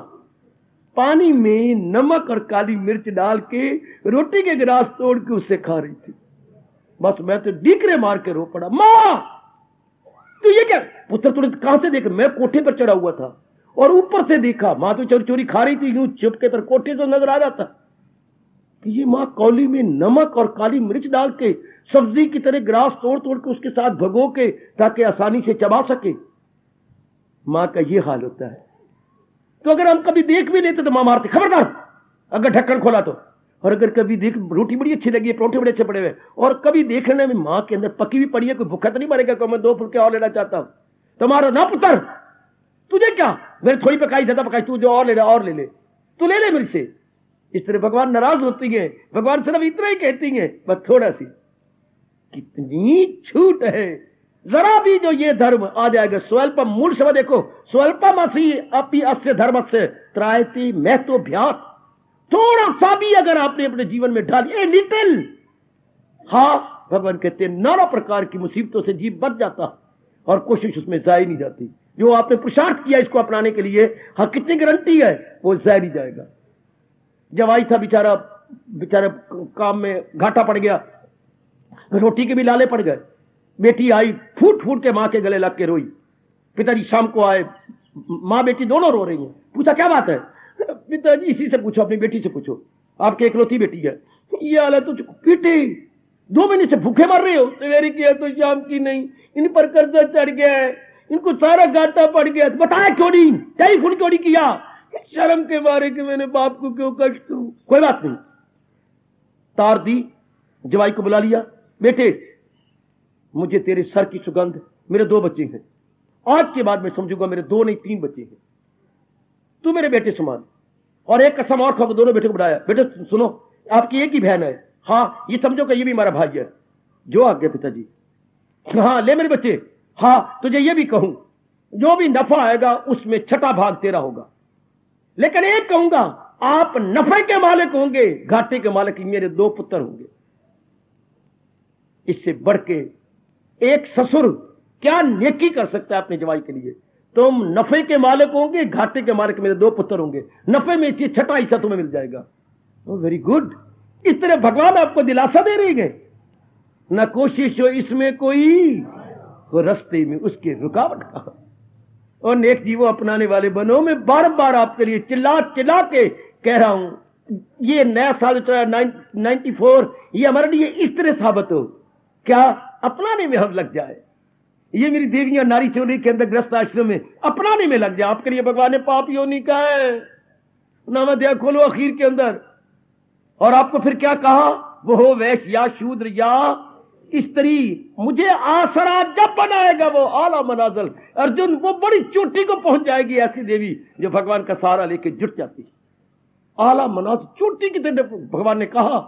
पानी में नमक और काली मिर्च डाल के रोटी के गिलास तोड़ के उससे खा रही थी। बस मैं तो डीकरे मार के रो पड़ा, मां तो ये क्या। पुत्र तुरंत कहां से देख, मैं कोठे पर चढ़ा हुआ था और ऊपर से देखा, मां तो चोरी चोरी खा रही थी, यूं चुपके पर कोठे से नजर आ जाता कि ये मां कौली में नमक और काली मिर्च डाल के सब्जी की तरह गिलास तोड़ तोड़ के उसके साथ भगो के, ताकि आसानी से चबा सके। मां का ये हाल होता है। तो अगर हम कभी देख भी लेते तो मां मारती, खबरदार अगर ढक्कन खोला तो। और अगर कभी देख रोटी बड़ी अच्छी लगी है, परोठे बड़े अच्छे पड़े हुए, और कभी देखने में मां के अंदर पकी भी पड़ी है, कोई भूखा तो नहीं मरेगा, को मैं 2 फुलके और लेना चाहता हूं, तुम्हारा ना पुत्र तुझे क्या, मैंने थोड़ी पकाई ज्यादा पकाई, तू जो और ले ले, तू ले ले मेरे से। इस तरह भगवान नाराज होती है, भगवान सिर्फ इतना ही कहती है, बस थोड़ा सी, कितनी छूट है। जरा भी जो ये धर्म आ जाएगा, स्वल्पम, मूल शब्द देखो, स्वल्पम असि अपि अस्य धर्म से त्रायति महत्वभ्यात, थोड़ा सा भी अगर आपने अपने जीवन में ढाल, ए लिटिल, हाँ भगवान कहते हैं नाना प्रकार की मुसीबतों से जीव बच जाता और कोशिश उसमें जाए नहीं जाती। जो आपने पुरुषार्थ किया इसको अपनाने के लिए, हाँ कितनी गारंटी है वो जाए नहीं जाएगा। जवाई था बेचारा, बेचारा काम में घाटा पड़ गया, रोटी के भी लाले पड़ गए। बेटी आई, फूट फूट के मां के गले लग के रोई। पिताजी शाम को आए, मां बेटी दोनों रो रही हैं। पूछा क्या बात है? पिताजी इसी से पूछो, अपनी बेटी से पूछो, आपकी एकलौती बेटी है, ये हाल है। तो बेटी 2 महीने से भूखे मर रहे हो, सवेरे की है तो शाम की नहीं, इन पर कर्जा चढ़ गया है, इनको सारा घाटा पड़ गया। तो बताया क्यों नहीं, टेलीफोन क्यों नहीं किया? शर्म के मारे कि मैंने बाप को क्यों कष्ट दूं। कोई बात नहीं, तार दी, जवाई को बुला लिया। बेटे मुझे तेरे सर की सुगंध, मेरे 2 बच्चे हैं, आज के बाद मैं समझूंगा मेरे 2 नहीं 3 बच्चे हैं, तू मेरे बेटे समान। और एक कसम और खाकर दोनों बेटे को बुलाया। बेटे सुनो, आपकी एक ही बहन है, हाँ ये समझो कि ये भी हमारा भाई है। जो आज्ञा पिताजी। हाँ ले मेरे बच्चे, हाँ तुझे ये भी कहूं, जो भी नफा आएगा उसमें 6ठा भाग तेरा होगा, लेकिन एक कहूंगा, आप नफे के मालिक होंगे, घाटे के मालिक मेरे 2 पुत्र होंगे। इससे बढ़ के एक ससुर क्या नेकी कर सकता है अपने जवाई के लिए? तुम नफे के मालिक होंगे, घाटे के मालिक मेरे 2 पुत्र होंगे, नफे में 6ठा हिस्सा तुम्हें मिल जाएगा। Very good. इस तरह भगवान आपको दिलासा दे रही है, न कोशिश हो इसमें कोई, वो रास्ते में उसके रुकावट का। और नेक जीवो अपनाने वाले बनो। मैं बार बार आपके लिए चिल्ला चिल्ला के कह रहा हूं, ये नया साल 94, ये हमारे लिए इस तरह साबित हो, क्या अपनाने में हम लग जाए। ये मेरी देवियां नारी चोरी के अंदर ग्रस्त आश्रम में अपनाने में लग जाए। आपके लिए भगवान ने पाप योनि का है, नामध्याय खोलो आखिर के अंदर। और आपको फिर क्या कहा? वो हो वैश्य या शूद्र या स्त्री, मुझे आसरा जब बनाएगा वो आला मनाजल। अर्जुन, वो बड़ी चोटी को पहुंच जाएगी ऐसी देवी जो भगवान का सहारा लेके जुट जाती है। आला मनाजल, चोटी की तरह भगवान ने कहा।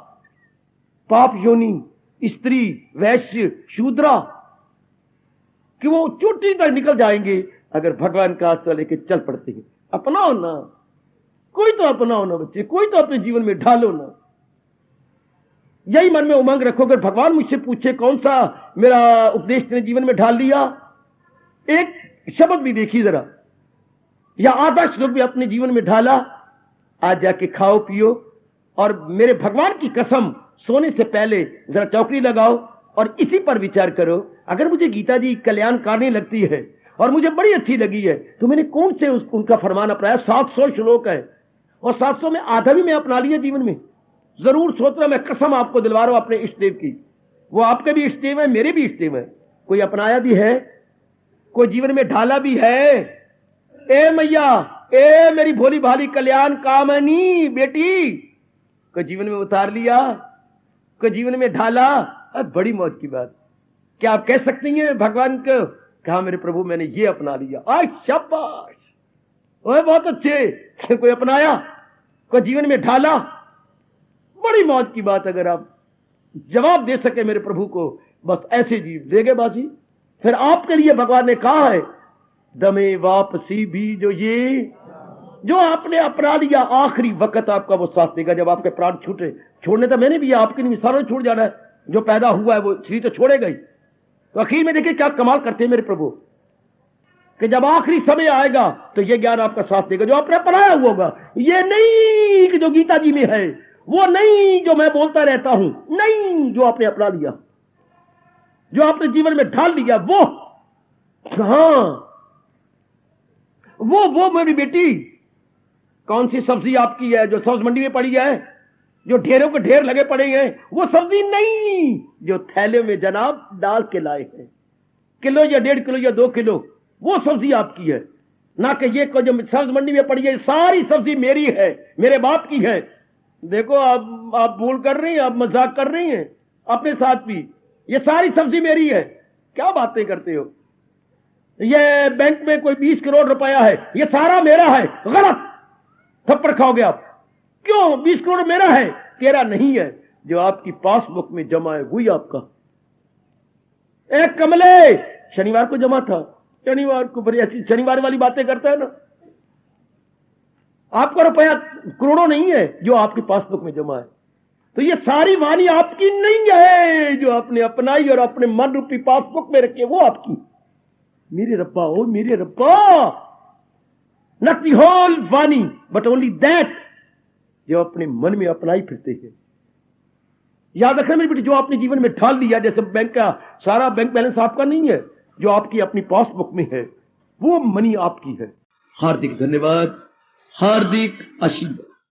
पाप योनि, स्त्री, वैश्य, शूद्रा, कि वो चोटी तक निकल जाएंगे अगर भगवान का आसरा लेके चल पड़ते हैं। अपनाओ ना, कोई तो अपनाओ ना बच्चे, कोई तो अपने जीवन में ढालो ना। यही मन में उमंग रखोगे। भगवान मुझसे पूछे कौन सा मेरा उपदेश तेरे जीवन में ढाल लिया, एक शब्द भी देखिए जरा, या आधा श्लोक भी अपने जीवन में ढाला। आज जाके खाओ पियो, और मेरे भगवान की कसम, सोने से पहले जरा चौकड़ी लगाओ और इसी पर विचार करो। अगर मुझे गीता जी कल्याणकारी लगती है और मुझे बड़ी अच्छी लगी है, तो मैंने कौन से उनका फरमान अपनाया। 700 श्लोक है और 700 में आधा भी मैं अपना लिया जीवन में। जरूर सोच रहा, मैं कसम आपको दिलवा रहा हूं अपने इष्ट देव की, वो आपके भी इष्ट देव है, मेरे भी इष्ट देव है। कोई अपनाया भी है, कोई जीवन में ढाला भी है। ए मैया, ए मेरी भोली भाली कल्याण कामनी बेटी, कोई जीवन में उतार लिया, कोई जीवन में ढाला। अब बड़ी मौज की बात। क्या आप कह सकती हैं भगवान को, कहा मेरे प्रभु मैंने ये अपना लिया, आज शाबाश, ओए बहुत अच्छे। कोई अपनाया, कोई जीवन में ढाला, बड़ी मौज की बात। अगर आप जवाब दे सके मेरे प्रभु को, बस ऐसे जीव देगे बाजी। फिर आपके लिए भगवान ने कहा है, दमे वापसी भी जो आपने अपना लिया, आखिरी वक्त आपका वो साथ देगा जब आपके प्राण छूटे। छोड़ने तो मैंने भी आपके नहीं, सारा छोड़ जाना है। जो पैदा हुआ है वो शरीर तो छोड़ेगा ही। तो आखिर में देखिए क्या कमाल करते हैं मेरे प्रभु, कि जब आखिरी समय आएगा तो ये ज्ञान आपका साथ देगा जो आपने अपनाया हुआ होगा। ये नहीं कि जो गीता जी में है, वो नहीं जो मैं बोलता रहता हूं, नहीं, जो आपने अपना लिया, जो आपने जीवन में ढाल लिया, वो। हाँ, वो मेरी बेटी, कौन सी सब्जी आपकी है जो सब्ज मंडी में पड़ी है, जो ढेरों के ढेर लगे पड़े हैं, वो सब्जी नहीं जो थैले में जनाब डाल के लाए हैं, किलो या 1.5 किलो या 2 किलो, वो सब्जी आपकी है। ना कि ये जो सब्ज मंडी में पड़ी है सारी सब्जी मेरी है, मेरे बाप की है। देखो आप भूल कर रही हैं, आप मजाक कर रही हैं अपने साथ भी। ये सारी सब्जी मेरी है, क्या बातें करते हो। ये बैंक में कोई 20 करोड़ रुपया है, ये सारा मेरा है, गलत, थप्पड़ खाओगे आप। क्यों? 20 करोड़ मेरा है, तेरा नहीं है। जो आपकी पासबुक में जमा है वही आपका। एक कमले शनिवार को जमा था, शनिवार को बड़ी ऐसी शनिवार वाली बातें करता है ना। आपका रुपया करोड़ों नहीं है जो आपकी पासबुक में जमा है। तो ये सारी वाणी आपकी नहीं है, जो आपने अपनाई और अपने मन रूपी पासबुक में रखी है वो आपकी। मेरे रब्बा, ओ मेरे रब्बा, नॉट द होल वाणी बट ओनली दैट जो अपने मन में अपनाई फिरते हैं। याद रखना मेरी बेटी, जो आपने जीवन में ढाल लिया, जैसे बैंक का सारा बैंक बैलेंस आपका नहीं है, जो आपकी अपनी पासबुक में है वो मनी आपकी है। हार्दिक धन्यवाद, हार्दिक आशीर्वाद।